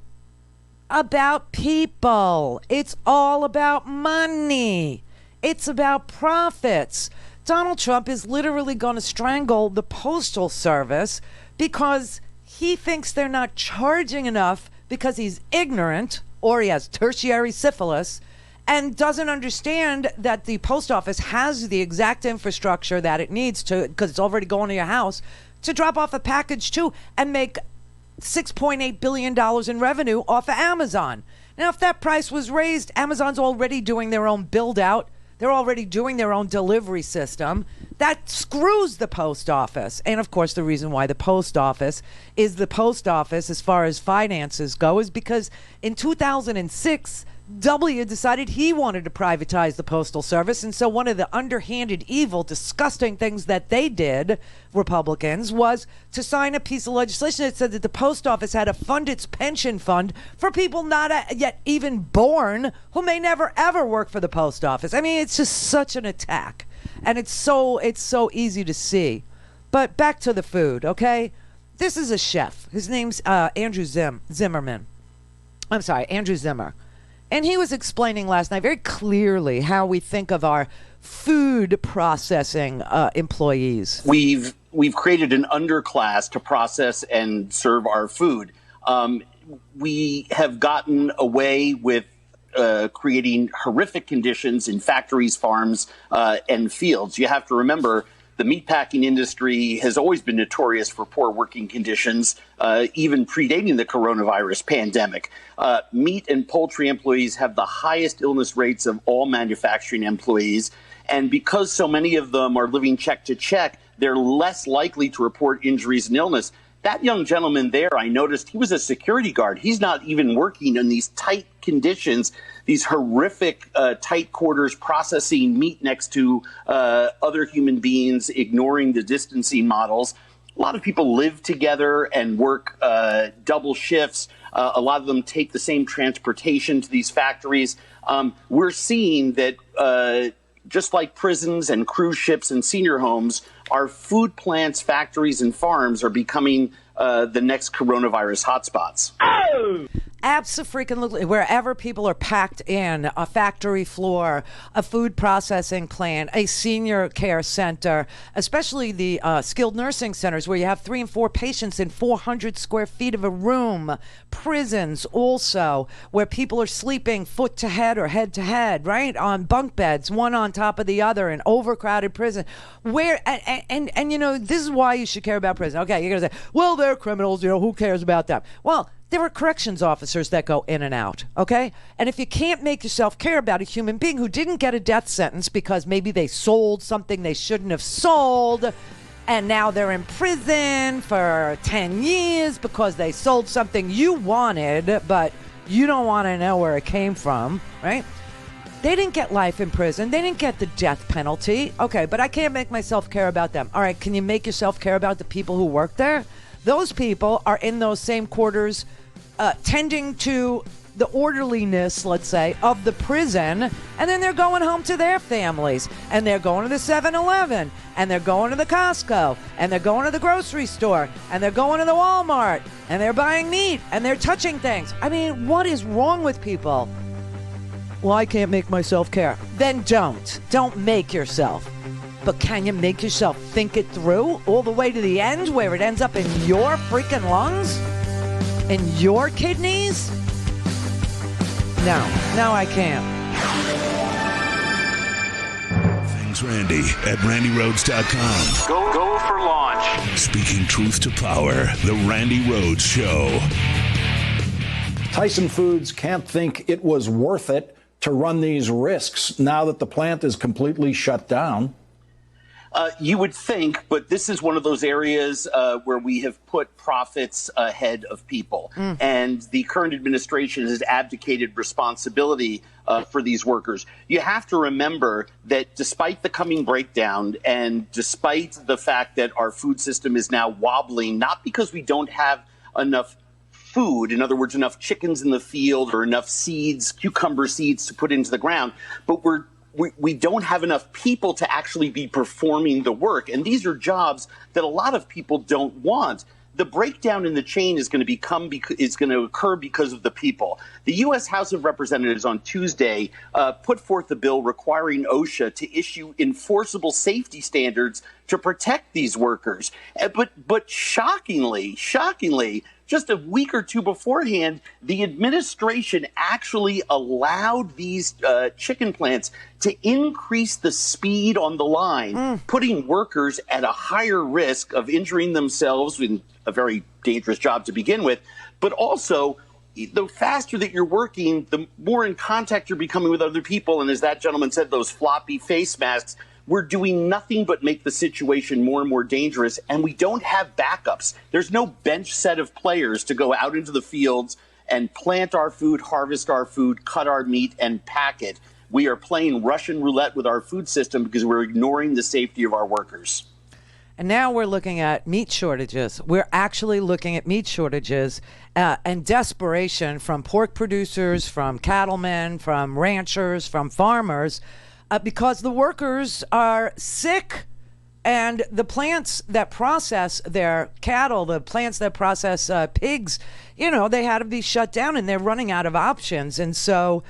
about people. It's all about money. It's about profits. Donald Trump is literally going to strangle the Postal Service because he thinks they're not charging enough because he's ignorant or he has tertiary syphilis and doesn't understand that the post office has the exact infrastructure that it needs to, because it's already going to your house, to drop off a package to and make $6.8 billion in revenue off of Amazon. Now, if that price was raised, Amazon's already doing their own build out. They're already doing their own delivery system. That screws the post office. And of course, the reason why the post office is the post office as far as finances go is because in 2006, W decided he wanted to privatize the Postal Service. And so one of the underhanded, evil, disgusting things that they did, Republicans, was to sign a piece of legislation that said that the post office had to fund its pension fund for people not yet even born who may never, ever work for the post office. I mean, it's just such an attack. And it's so easy to see. But back to the food, okay? This is a chef. His name's Andrew Zimmerman. I'm sorry, Andrew Zimmer. And he was explaining last night very clearly how we think of our food processing employees. We've created an underclass to process and serve our food. We have gotten away with creating horrific conditions in factories, farms, and fields. You have to remember, the meatpacking industry has always been notorious for poor working conditions, even predating the coronavirus pandemic. Meat and poultry employees have the highest illness rates of all manufacturing employees. And because so many of them are living check to check, they're less likely to report injuries and illness. That young gentleman there, I noticed he was a security guard. He's not even working in these tight conditions, these horrific tight quarters, processing meat next to other human beings, ignoring the distancing models. A lot of people live together and work double shifts. A lot of them take the same transportation to these factories. We're seeing that just like prisons and cruise ships and senior homes, our food plants, factories, and farms are becoming the next coronavirus hotspots. Oh! Abso-freaking-lutely. Wherever people are packed in, a factory floor, a food processing plant, a senior care center, especially the skilled nursing centers where you have 3 and 4 patients in 400 square feet of a room, prisons also, where people are sleeping foot to head or head to head, right, on bunk beds, one on top of the other, in overcrowded prison. Where and you know, this is why you should care about prison. Okay, you're going to say, well, they're criminals, you know, who cares about them? Well, there are corrections officers that go in and out, okay? And if you can't make yourself care about a human being who didn't get a death sentence because maybe they sold something they shouldn't have sold, and now they're in prison for 10 years because they sold something you wanted, but you don't want to know where it came from, right? They didn't get life in prison. They didn't get the death penalty. Okay, but I can't make myself care about them. All right, can you make yourself care about the people who work there? Those people are in those same quarters tending to the orderliness, let's say, of the prison, and then they're going home to their families, and they're going to the 7-Eleven, and they're going to the Costco, and they're going to the grocery store, and they're going to the Walmart, and they're buying meat, and they're touching things. I mean, what is wrong with people? Well, I can't make myself care. Then don't. Don't make yourself. But can you make yourself think it through all the way to the end where it ends up in your freaking lungs? In your kidneys? No, I can't. Thanks, Randi, at RandiRhodes.com. Go for launch. Speaking truth to power, the Randi Rhodes Show. Tyson Foods can't think it was worth it to run these risks now that the plant is completely shut down. You would think, but this is one of those areas where we have put profits ahead of people. And the current administration has abdicated responsibility for these workers. You have to remember that despite the coming breakdown and despite the fact that our food system is now wobbling, not because we don't have enough food, in other words, enough chickens in the field or enough seeds, cucumber seeds to put into the ground, but we don't have enough people to actually be performing the work. And these are jobs that a lot of people don't want. The breakdown in the chain is going to occur because of the people. The U.S. House of Representatives on Tuesday put forth a bill requiring OSHA to issue enforceable safety standards to protect these workers. But shockingly, just a week or two beforehand, the administration actually allowed these chicken plants to increase the speed on the line, putting workers at a higher risk of injuring themselves in a very dangerous job to begin with, but also the faster that you're working, the more in contact you're becoming with other people. And as that gentleman said, those floppy face masks, we're doing nothing but make the situation more and more dangerous, and we don't have backups. There's no bench set of players to go out into the fields and plant our food, harvest our food, cut our meat, and pack it. We are playing Russian roulette with our food system because we're ignoring the safety of our workers. And now we're looking at meat shortages. We're actually looking at meat shortages and desperation from pork producers, from cattlemen, from ranchers, from farmers, because the workers are sick. And the plants that process their cattle, the plants that process pigs, they had to be shut down, and they're running out of options. And so,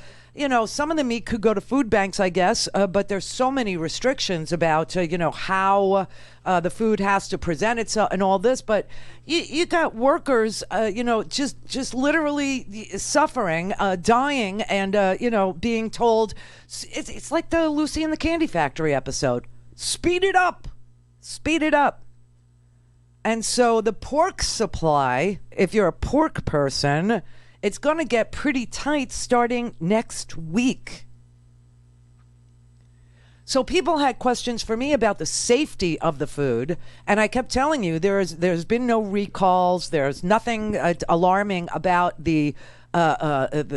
some of the meat could go to food banks, I guess, but there's so many restrictions about, how the food has to present itself and all this. But you got workers, just literally suffering, dying, and, being told, it's like the Lucy and the Candy Factory episode. Speed it up. Speed it up. And so the pork supply, if you're a pork person, it's going to get pretty tight starting next week. So people had questions for me about the safety of the food, and I kept telling you there's been no recalls. There's nothing alarming about the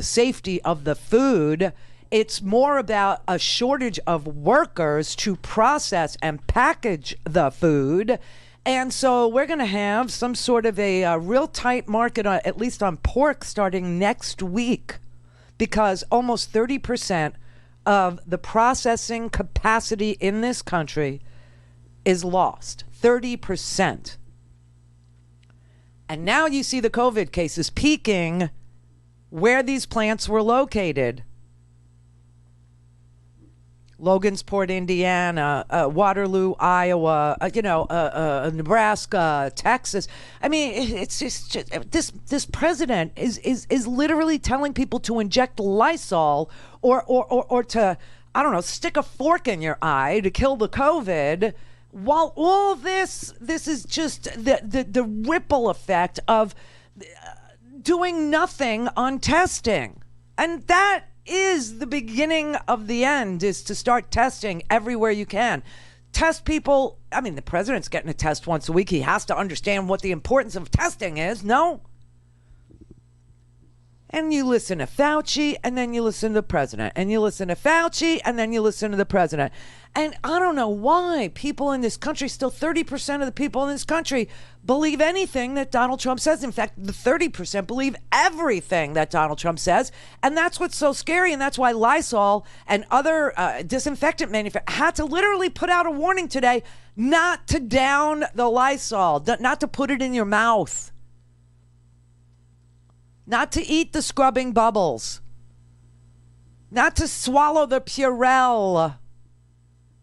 safety of the food. It's more about a shortage of workers to process and package the food. And so we're going to have some sort of a real tight market, at least on pork, starting next week, because almost 30% of the processing capacity in this country is lost. 30%. And now you see the COVID cases peaking where these plants were located. Logansport, Indiana, Waterloo, Iowa, Nebraska, Texas. I mean, it's just this president is literally telling people to inject Lysol or to, I don't know, stick a fork in your eye to kill the COVID. While all this is just the ripple effect of doing nothing on testing, and that is the beginning of the end, is to start testing everywhere you can. Test people. I mean, the president's getting a test once a week. He has to understand what the importance of testing is. No? And you listen to Fauci, and then you listen to the president. And you listen to Fauci, and then you listen to the president. And I don't know why people in this country, still 30% of the people in this country, believe anything that Donald Trump says. In fact, the 30% believe everything that Donald Trump says. And that's what's so scary. And that's why Lysol and other disinfectant manufacturers had to literally put out a warning today not to down the Lysol, not to put it in your mouth, not to eat the scrubbing bubbles, not to swallow the Purell.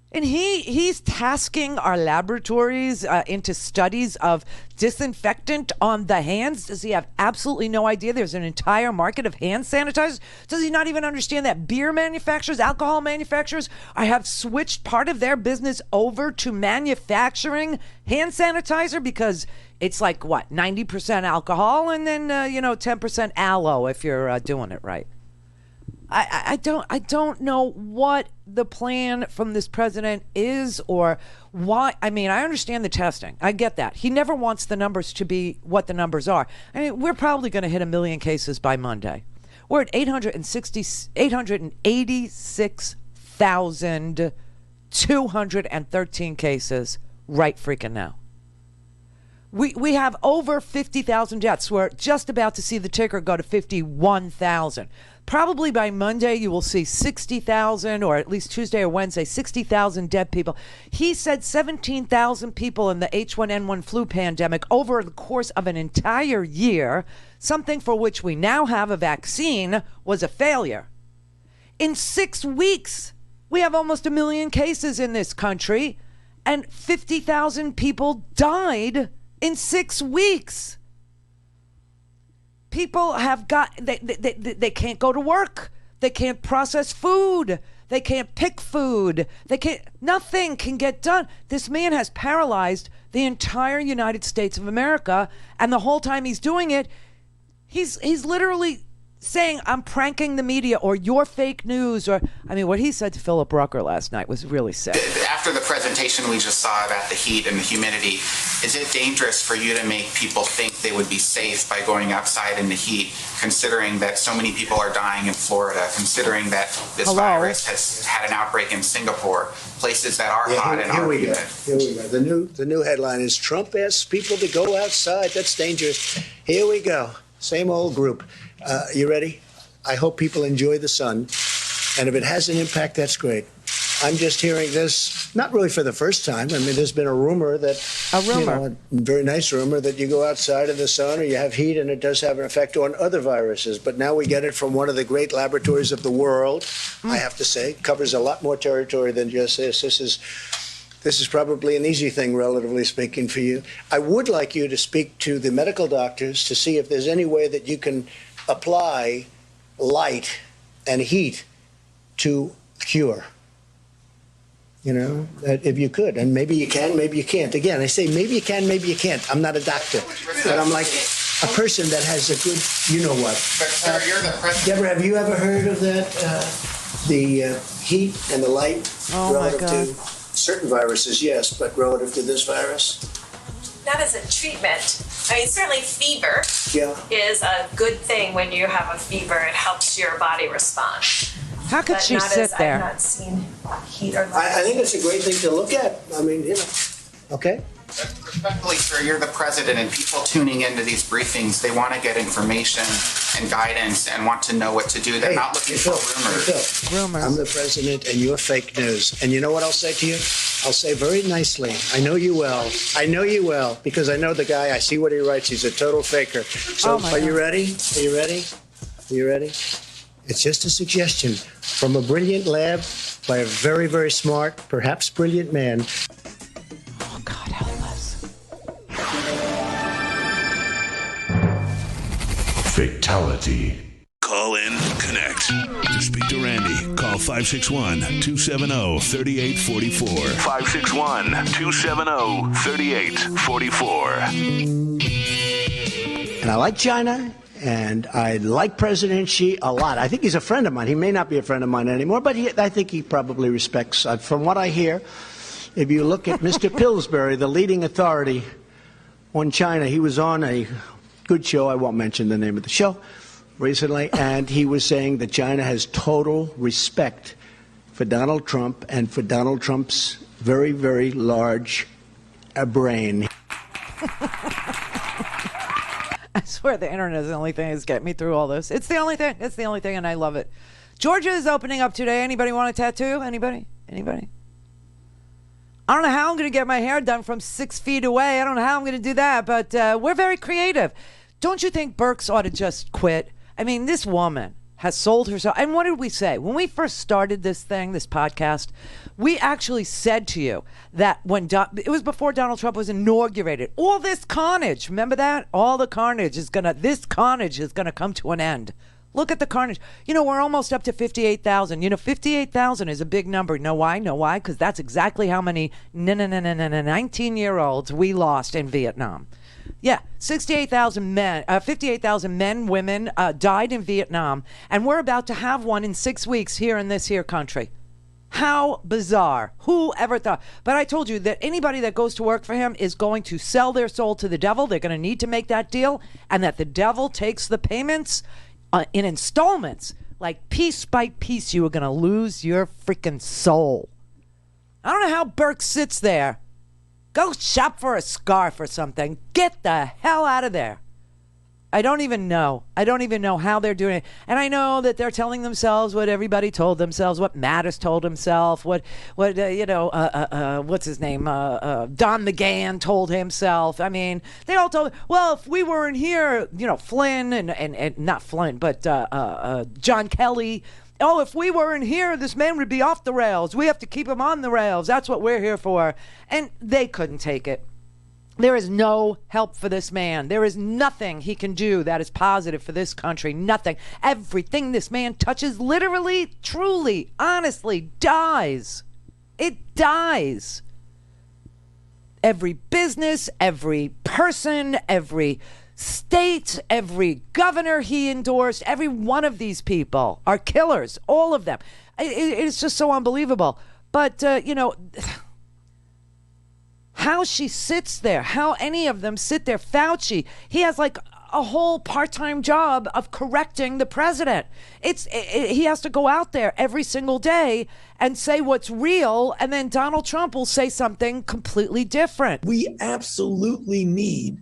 And he's tasking our laboratories into studies of disinfectant on the hands. Does he have absolutely no idea there's an entire market of hand sanitizers? Does he not even understand that beer manufacturers, alcohol manufacturers have switched part of their business over to manufacturing hand sanitizer? Because it's like, what, 90% alcohol and then, 10% aloe if you're doing it right. I don't know what the plan from this president is or why. I mean, I understand the testing. I get that. He never wants the numbers to be what the numbers are. I mean, we're probably going to hit 1 million cases by Monday. We're at 886,213 cases right freaking now. We have over 50,000 deaths. We're just about to see the ticker go to 51,000. Probably by Monday, you will see 60,000, or at least Tuesday or Wednesday, 60,000 dead people. He said 17,000 people in the H1N1 flu pandemic over the course of an entire year, something for which we now have a vaccine, was a failure. In 6 weeks, we have almost 1 million cases in this country, and 50,000 people died in 6 weeks. People have got, they can't go to work. They can't process food. They can't pick food. Nothing can get done. This man has paralyzed the entire United States of America. And the whole time he's doing it, he's literally saying, I'm pranking the media, or you're fake news, or, I mean, what he said to Philip Rucker last night was really sick. After after the presentation we just saw about the heat and the humidity, is it dangerous for you to make people think they would be safe by going outside in the heat, considering that so many people are dying in Florida, considering that this virus has had an outbreak in Singapore, places that are hot and are humid? Here we go. The new headline is Trump asks people to go outside. That's dangerous. Here we go. Same old group. You ready? I hope people enjoy the sun. And if it has an impact, that's great. I'm just hearing this, not really for the first time. I mean, there's been a rumor that, a very nice rumor that you go outside in the sun or you have heat and it does have an effect on other viruses. But now we get it from one of the great laboratories of the world, I have to say. Covers a lot more territory than just this. This is probably an easy thing, relatively speaking, for you. I would like you to speak to the medical doctors to see if there's any way that you can apply light and heat to cure. You know, if you could, and maybe you can, maybe you can't. Again, I say maybe you can, maybe you can't. I'm not a doctor, but I'm like a person that has a good, you know what. But sir, you're the president. Deborah, have you ever heard of that? The heat and the light relative to certain viruses, yes, but relative to this virus? Not as a treatment. I mean, certainly fever is a good thing when you have a fever. It helps your body respond. How could she sit there? I've not seen heat or light. I think it's a great thing to look at. I mean, you know, okay. Respectfully, sir, you're the president, and people tuning into these briefings, they want to get information and guidance and want to know what to do. They're not looking for rumors. I'm the president, and you're fake news. And you know what I'll say to you? I'll say very nicely, I know you well. I know you well, because I know the guy. I see what he writes. He's a total faker. So are you ready? Are you ready? Are you ready? It's just a suggestion from a brilliant lab by a very, very smart, perhaps brilliant man. Oh, God, help us. Fatality. Call in, connect. To speak to Randi, call 561-270-3844. 561-270-3844. And I like China. And I like President Xi a lot. I think he's a friend of mine. He may not be a friend of mine anymore, but I think he probably respects. From what I hear, if you look at Mr. Pillsbury, the leading authority on China, he was on a good show. I won't mention the name of the show recently. And he was saying that China has total respect for Donald Trump and for Donald Trump's very, very large brain. I swear the internet is the only thing that's getting me through all this. It's the only thing. It's the only thing, and I love it. Georgia is opening up today. Anybody want a tattoo? Anybody? Anybody? I don't know how I'm going to get my hair done from 6 feet away. I don't know how I'm going to do that, but we're very creative. Don't you think Burks ought to just quit? I mean, this woman has sold herself. And what did we say? When we first started this thing, this podcast, we actually said to you that when it was before Donald Trump was inaugurated, all this carnage, remember that? All the carnage this carnage is going to come to an end. Look at the carnage. You know, we're almost up to 58,000. You know, 58,000 is a big number. You know why? Know why? Because that's exactly how many 19-year-olds we lost in Vietnam. Yeah, 58,000 men, 58,000 men, women died in Vietnam, and we're about to have one in 6 weeks here in this here country. How bizarre. Who ever thought? But I told you that anybody that goes to work for him is going to sell their soul to the devil. They're going to need to make that deal, and that the devil takes the payments in installments. Like piece by piece, you are going to lose your freaking soul. I don't know how Burke sits there. Go shop for a scarf or something. Get the hell out of there. I don't even know. I don't even know how they're doing it. And I know that they're telling themselves what everybody told themselves, what Mattis told himself, what what's his name? Don McGahn told himself. I mean, they all told, well, if we weren't here, Flynn and not Flynn, but John Kelly. Oh, if we weren't here, this man would be off the rails. We have to keep him on the rails. That's what we're here for. And they couldn't take it. There is no help for this man. There is nothing he can do that is positive for this country. Nothing. Everything this man touches literally, truly, honestly dies. It dies. Every business, every person, every state, every governor he endorsed, every one of these people are killers. All of them. It's just so unbelievable. But, how she sits there, how any of them sit there. Fauci, he has like a whole part-time job of correcting the president. He has to go out there every single day and say what's real, and then Donald Trump will say something completely different. We absolutely need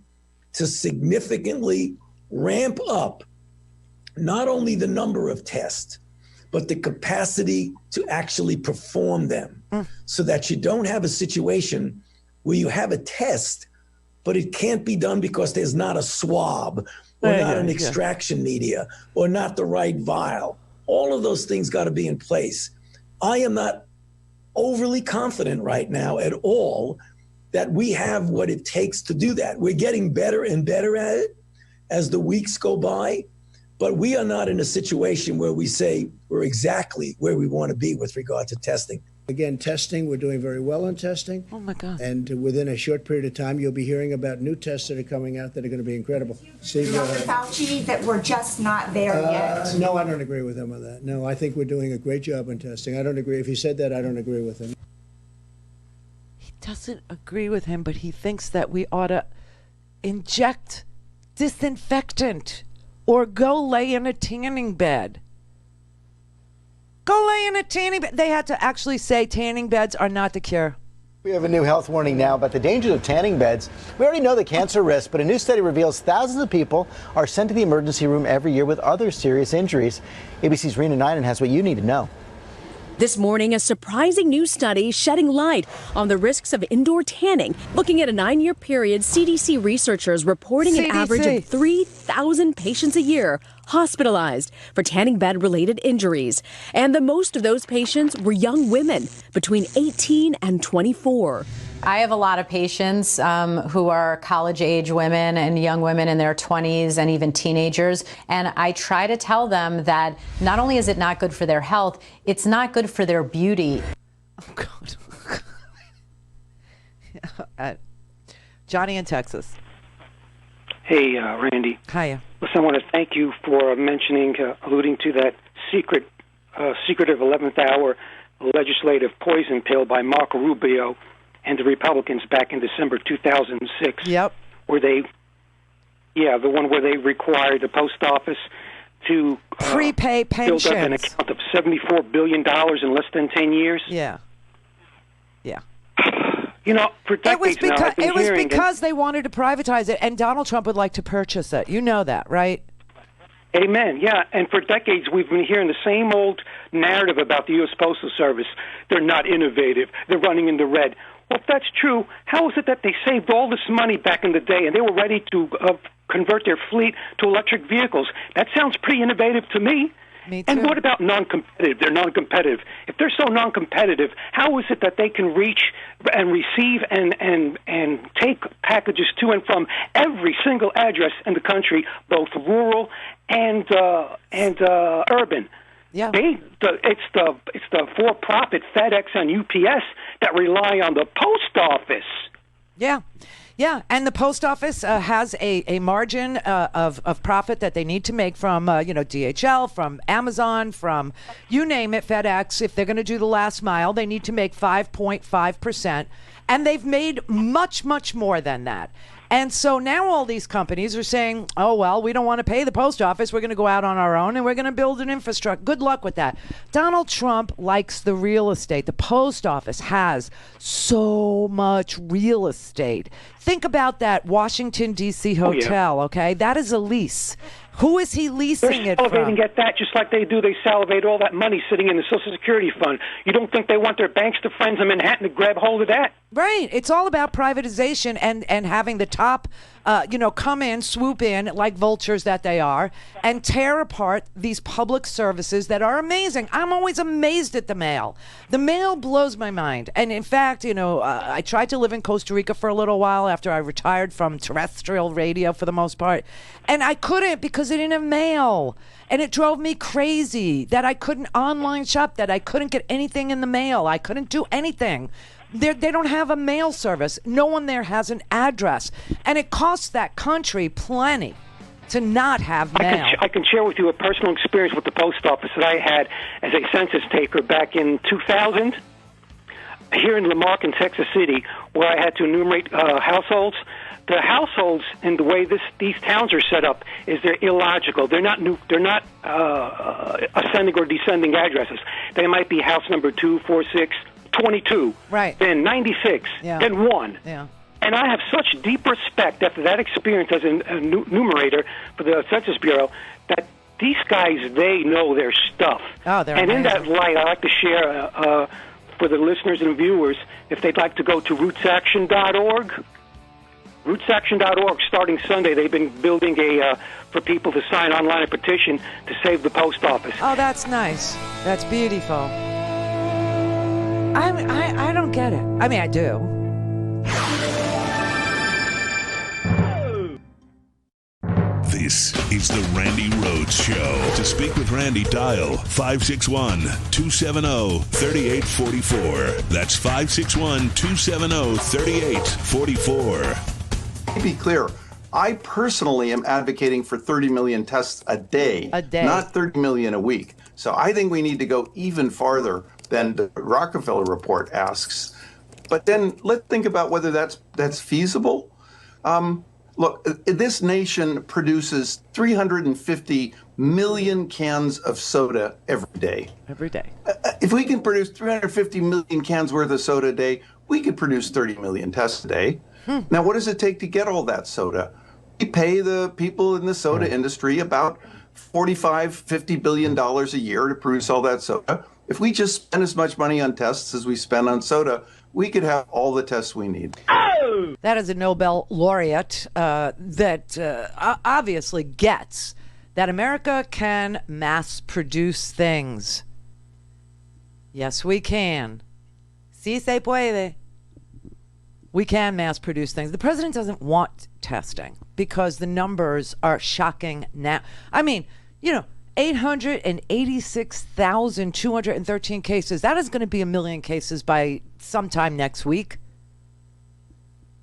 to significantly ramp up not only the number of tests, but the capacity to actually perform them, so that you don't have a situation where you have a test, but it can't be done because there's not a swab or not an extraction media or not the right vial. All of those things got to be in place. I am not overly confident right now at all that we have what it takes to do that. We're getting better and better at it as the weeks go by, but we are not in a situation where we say we're exactly where we want to be with regard to testing. Again, testing, we're doing very well on testing. Oh, my God. And within a short period of time, you'll be hearing about new tests that are coming out that are going to be incredible. See, Fauci, that we're just not there yet. No, I don't agree with him on that. No, I think we're doing a great job on testing. I don't agree. If he said that, I don't agree with him. He doesn't agree with him, but he thinks that we ought to inject disinfectant or go lay in a tanning bed. Go lay in a tanning bed. They had to actually say tanning beds are not the cure. We have a new health warning now about the dangers of tanning beds. We already know the cancer risk, but a new study reveals thousands of people are sent to the emergency room every year with other serious injuries. ABC's Rena Nynan has what you need to know. This morning, a surprising new study shedding light on the risks of indoor tanning. Looking at a 9-year period, CDC researchers reporting an average of 3,000 patients a year hospitalized for tanning bed-related injuries. And the most of those patients were young women between 18 and 24. I have a lot of patients who are college-age women and young women in their 20s and even teenagers. And I try to tell them that not only is it not good for their health, it's not good for their beauty. Oh, God. Johnny in Texas. Hey, Randy. Hiya. Listen, I want to thank you for alluding to that secretive 11th hour legislative poison pill by Marco Rubio and the Republicans back in December 2006. Yep. Where the one where they required the post office to prepay pensions. Build up an account of $74 billion in less than 10 years. Yeah. You know, for decades it was because they wanted to privatize it, and Donald Trump would like to purchase it. You know that, right? Amen. Yeah, and for decades we've been hearing the same old narrative about the U.S. Postal Service. They're not innovative. They're running in the red. Well, if that's true, how is it that they saved all this money back in the day and they were ready to convert their fleet to electric vehicles? That sounds pretty innovative to me. Me too. And what about non-competitive? They're non-competitive. If they're so non-competitive, how is it that they can reach and receive and take packages to and from every single address in the country, both rural and urban? Yeah. It's the for-profit FedEx and UPS that rely on the post office. Yeah. Yeah, and the post office has a margin of profit that they need to make from DHL, from Amazon, from you name it, FedEx. If they're going to do the last mile, they need to make 5.5%, and they've made much, much more than that. And so now all these companies are saying, oh, well, we don't want to pay the post office. We're going to go out on our own and we're going to build an infrastructure. Good luck with that. Donald Trump likes the real estate. The post office has so much real estate. Think about that Washington, D.C. hotel, okay? That is a lease. Who is he leasing it from? They're salivating at that just like they do. They salivate all that money sitting in the Social Security fund. You don't think they want their banks to friends in Manhattan to grab hold of that? Right. It's all about privatization and having the top, come in, swoop in like vultures that they are and tear apart these public services that are amazing. I'm always amazed at the mail. The mail blows my mind. And in fact, I tried to live in Costa Rica for a little while after I retired from terrestrial radio for the most part. And I couldn't because they didn't have mail. And it drove me crazy that I couldn't online shop, that I couldn't get anything in the mail. I couldn't do anything. They don't have a mail service. No one there has an address. And it costs that country plenty to not have mail. I can share with you a personal experience with the post office that I had as a census taker back in 2000. here in Lamarck in Texas City, where I had to enumerate households. The households and the way these towns are set up is they're illogical. They're not ascending or descending addresses. They might be house number 2, 4, 6, 22, right? Then 96, then 1. Yeah. And I have such deep respect after that experience as a numerator for the Census Bureau that these guys, they know their stuff. Oh, they're and amazing. In that light, I like to share for the listeners and viewers, if they'd like to go to rootsaction.org. Rootsaction.org, starting Sunday, they've been building for people to sign online a petition to save the post office. Oh, that's nice. That's beautiful. I don't get it. I mean, I do. This is the Randi Rhodes Show. To speak with Randi, dial 561-270-3844. That's 561-270-3844. To be clear, I personally am advocating for 30 million tests a day, not 30 million a week. So I think we need to go even farther than the Rockefeller report asks. But then let's think about whether that's feasible. Look, this nation produces 350 million cans of soda every day. Every day. If we can produce 350 million cans worth of soda a day, we could produce 30 million tests a day. Now, what does it take to get all that soda? We pay the people in the soda industry about $45–50 billion a year to produce all that soda. If we just spend as much money on tests as we spend on soda, we could have all the tests we need. That is a Nobel laureate that obviously gets that America can mass produce things. Yes, we can. Sí se puede. We can mass produce things. The president doesn't want testing because the numbers are shocking now. I mean, 886,213 cases. That is going to be 1 million cases by sometime next week.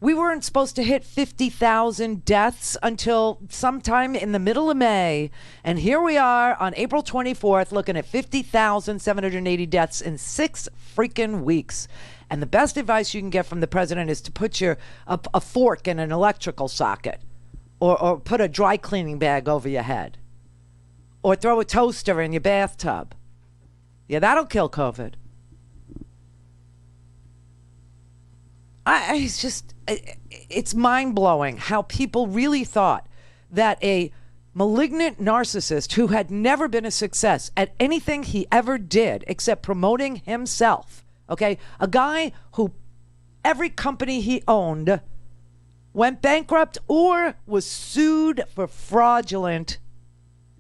We weren't supposed to hit 50,000 deaths until sometime in the middle of May. And here we are on April 24th looking at 50,780 deaths in 6 freaking weeks. And the best advice you can get from the president is to put a fork in an electrical socket or put a dry cleaning bag over your head or throw a toaster in your bathtub. Yeah, that'll kill COVID. It's mind-blowing how people really thought that a malignant narcissist who had never been a success at anything he ever did except promoting himself, okay, a guy who every company he owned went bankrupt or was sued for fraudulent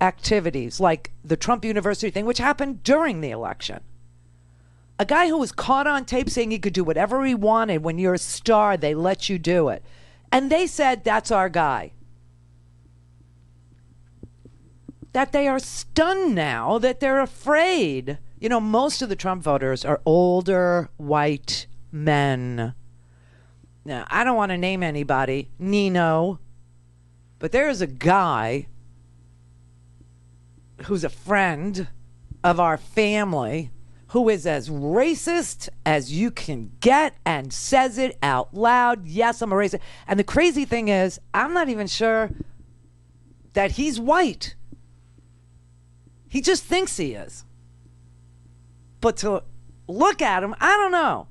activities like the Trump University thing, which happened during the election. A guy who was caught on tape saying he could do whatever he wanted. When you're a star, they let you do it. And they said, that's our guy. That they are stunned now, that they're afraid. Most of the Trump voters are older white men. Now, I don't want to name anybody, Nino, but there is a guy who's a friend of our family who is as racist as you can get and says it out loud. Yes, I'm a racist. And the crazy thing is, I'm not even sure that he's white. He just thinks he is. But to look at him, I don't know.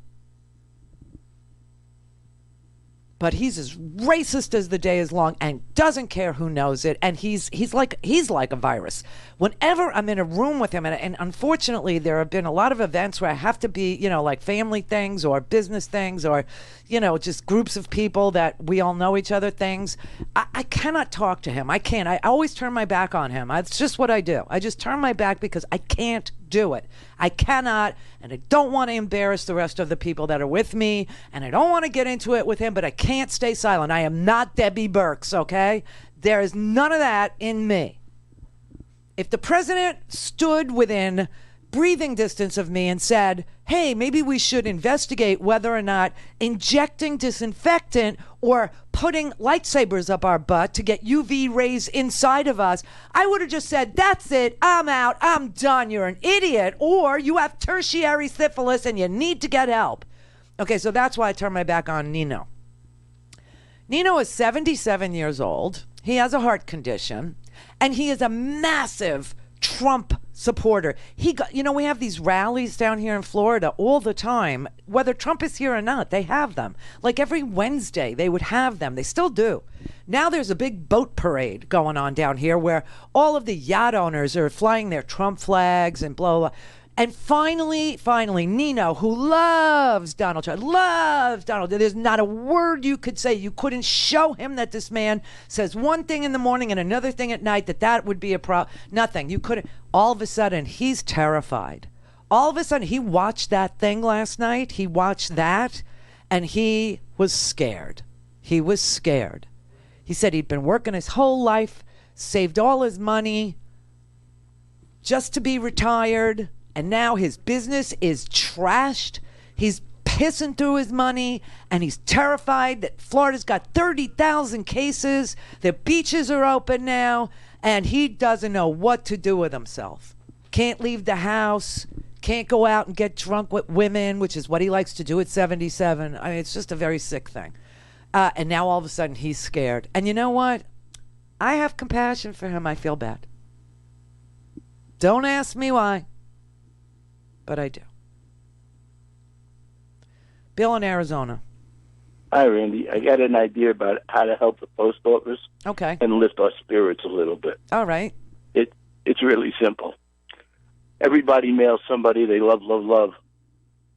But he's as racist as the day is long and doesn't care who knows it. And he's like a virus. Whenever I'm in a room with him, and unfortunately there have been a lot of events where I have to be, like family things or business things or, just groups of people that we all know each other things. I cannot talk to him. I can't. I always turn my back on him. It's just what I do. I just turn my back because I can't do it. I cannot, and I don't want to embarrass the rest of the people that are with me, and I don't want to get into it with him, but I can't stay silent. I am not Debbie Burks, okay? There is none of that in me. If the president stood within breathing distance of me and said, hey, maybe we should investigate whether or not injecting disinfectant or putting lightsabers up our butt to get UV rays inside of us, I would have just said, that's it, I'm out, I'm done, you're an idiot, or you have tertiary syphilis and you need to get help. Okay, so that's why I turned my back on Nino. Nino is 77 years old. He has a heart condition, and he is a massive Trump supporter. We have these rallies down here in Florida all the time, whether Trump is here or not. They have them. Like every Wednesday, they would have them. They still do. Now there's a big boat parade going on down here where all of the yacht owners are flying their Trump flags and blah, blah, blah. And finally, Nino, who loves Donald Trump, there's not a word you could say. You couldn't show him that this man says one thing in the morning and another thing at night, that would be a problem. Nothing. You couldn't. All of a sudden, he's terrified. All of a sudden, he watched that thing last night. He watched that, and he was scared. He was scared. He said he'd been working his whole life, saved all his money just to be retired. And now his business is trashed. He's pissing through his money, and he's terrified that Florida's got 30,000 cases. The beaches are open now, and he doesn't know what to do with himself. Can't leave the house. Can't go out and get drunk with women, which is what he likes to do at 77. I mean, it's just a very sick thing. And now all of a sudden he's scared. And you know what? I have compassion for him. I feel bad. Don't ask me why. But I do. Bill in Arizona. Hi, Randy. I got an idea about how to help the post office. Okay. And lift our spirits a little bit. All right. It's really simple. Everybody mails somebody they love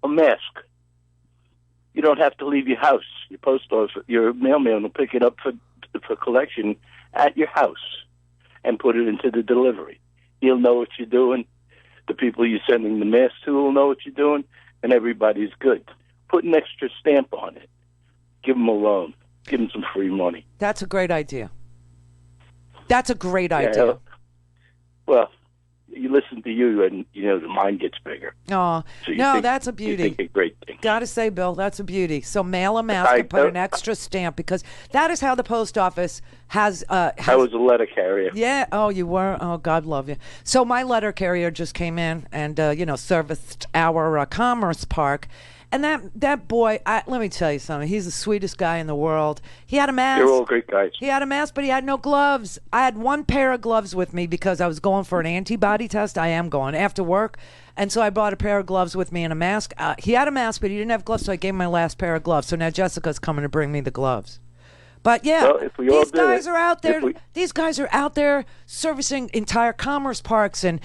a mask. You don't have to leave your house. Your post office, your mailman will pick it up for collection at your house and put it into the delivery. He'll know what you're doing. The people you're sending the mask to will know what you're doing, and everybody's good. Put an extra stamp on it. Give them a loan. Give them some free money. That's a great idea. That's a great idea. Well, you listen to you, and the mind gets bigger. Oh, so that's a beauty. You think a great thing. Got to say, Bill, that's a beauty. So mail a mask and put an extra stamp, because that is how the post office has. I was a letter carrier. Yeah. Oh, you were. Oh, God love you. So my letter carrier just came in and serviced our Commerce Park. And that boy, let me tell you something. He's the sweetest guy in the world. He had a mask. They're all great guys. He had a mask, but he had no gloves. I had one pair of gloves with me because I was going for an antibody test. I am going after work. And so I brought a pair of gloves with me and a mask. He had a mask, but he didn't have gloves, so I gave him my last pair of gloves. So now Jessica's coming to bring me the gloves. But yeah, these guys are out there. These guys are out there servicing entire commerce parks and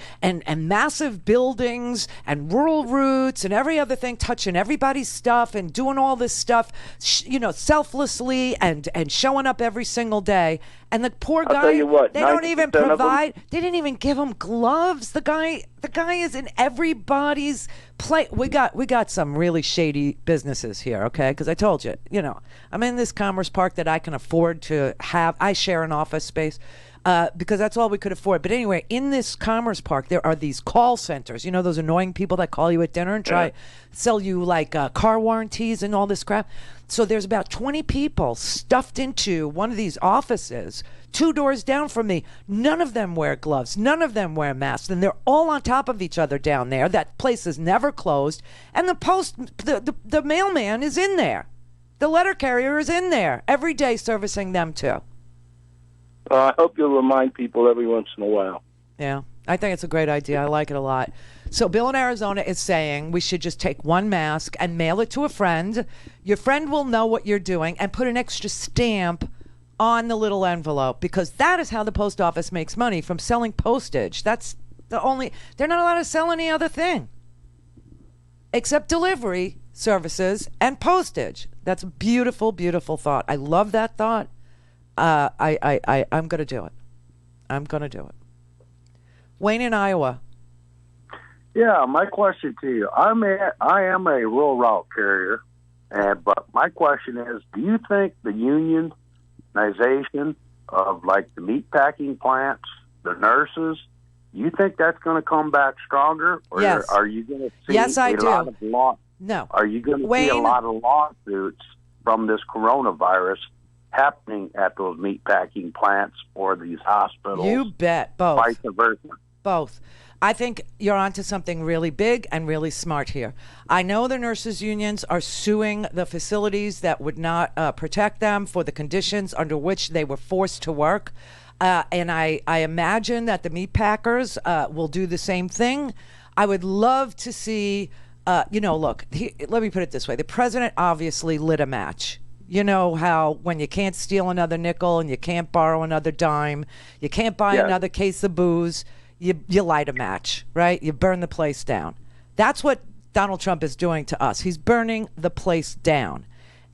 massive buildings and rural routes and every other thing, touching everybody's stuff and doing all this stuff, selflessly and showing up every single day. And the poor guy, tell you what, they don't even provide. They didn't even give him gloves. The guy is in everybody's play. We got some really shady businesses here, okay? Because I told you, I'm in this commerce park that I can afford to have. I share an office space because that's all we could afford. But anyway, in this commerce park, there are these call centers. Those annoying people that call you at dinner and try sell you like car warranties and all this crap. So there's about 20 people stuffed into one of these offices 2 doors down from me. None of them wear gloves. None of them wear masks. And they're all on top of each other down there. That place is never closed. And the mailman is in there. The letter carrier is in there every day servicing them too. I hope you'll remind people every once in a while. Yeah, I think it's a great idea. I like it a lot. So Bill in Arizona is saying we should just take one mask and mail it to a friend. Your friend will know what you're doing and put an extra stamp on the little envelope, because that is how the post office makes money, from selling postage. That's the only, they're not allowed to sell any other thing except delivery services and postage. That's a beautiful, beautiful thought. I love that thought. I'm going to do it. I'm going to do it. Wayne in Iowa. Yeah, my question to you. I am a rural route carrier, but my question is, do you think the unionization of like the meatpacking plants, the nurses, you think that's going to come back stronger? Or yes. Are you going to see lot of no. Are you going to see a lot of lawsuits from this coronavirus happening at those meatpacking plants or these hospitals? You bet. Both. Vice versa. Both. I think you're onto something really big and really smart here. I know the nurses' unions are suing the facilities that would not protect them for the conditions under which they were forced to work. And I imagine that the meat packers will do the same thing. I would love to see, let me put it this way. The president obviously lit a match. You know how when you can't steal another nickel and you can't borrow another dime, you can't buy another case of booze, you light a match, right? You burn the place down. That's what Donald Trump is doing to us. He's burning the place down.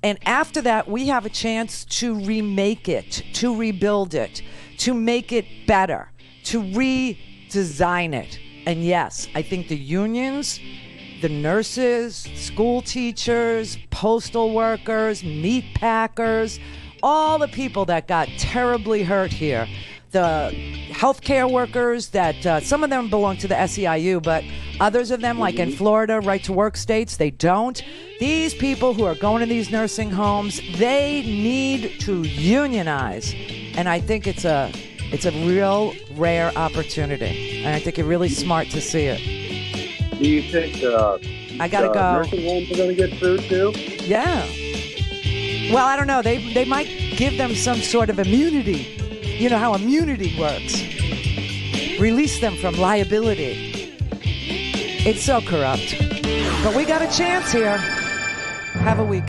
And after that, we have a chance to remake it, to rebuild it, to make it better, to redesign it. And yes, I think the unions, the nurses, school teachers, postal workers, meat packers, all the people that got terribly hurt here, the healthcare workers that some of them belong to the SEIU, but others of them, like in Florida, right to work states, they don't. These people who are going to these nursing homes, they need to unionize. And I think it's a real rare opportunity. And I think it's really smart to see it. Do you think I gotta go. Nursing homes are going to get sued too? Yeah. Well, I don't know. They might give them some sort of immunity. You know how immunity works. Release them from liability. It's so corrupt. But we got a chance here. Have a week.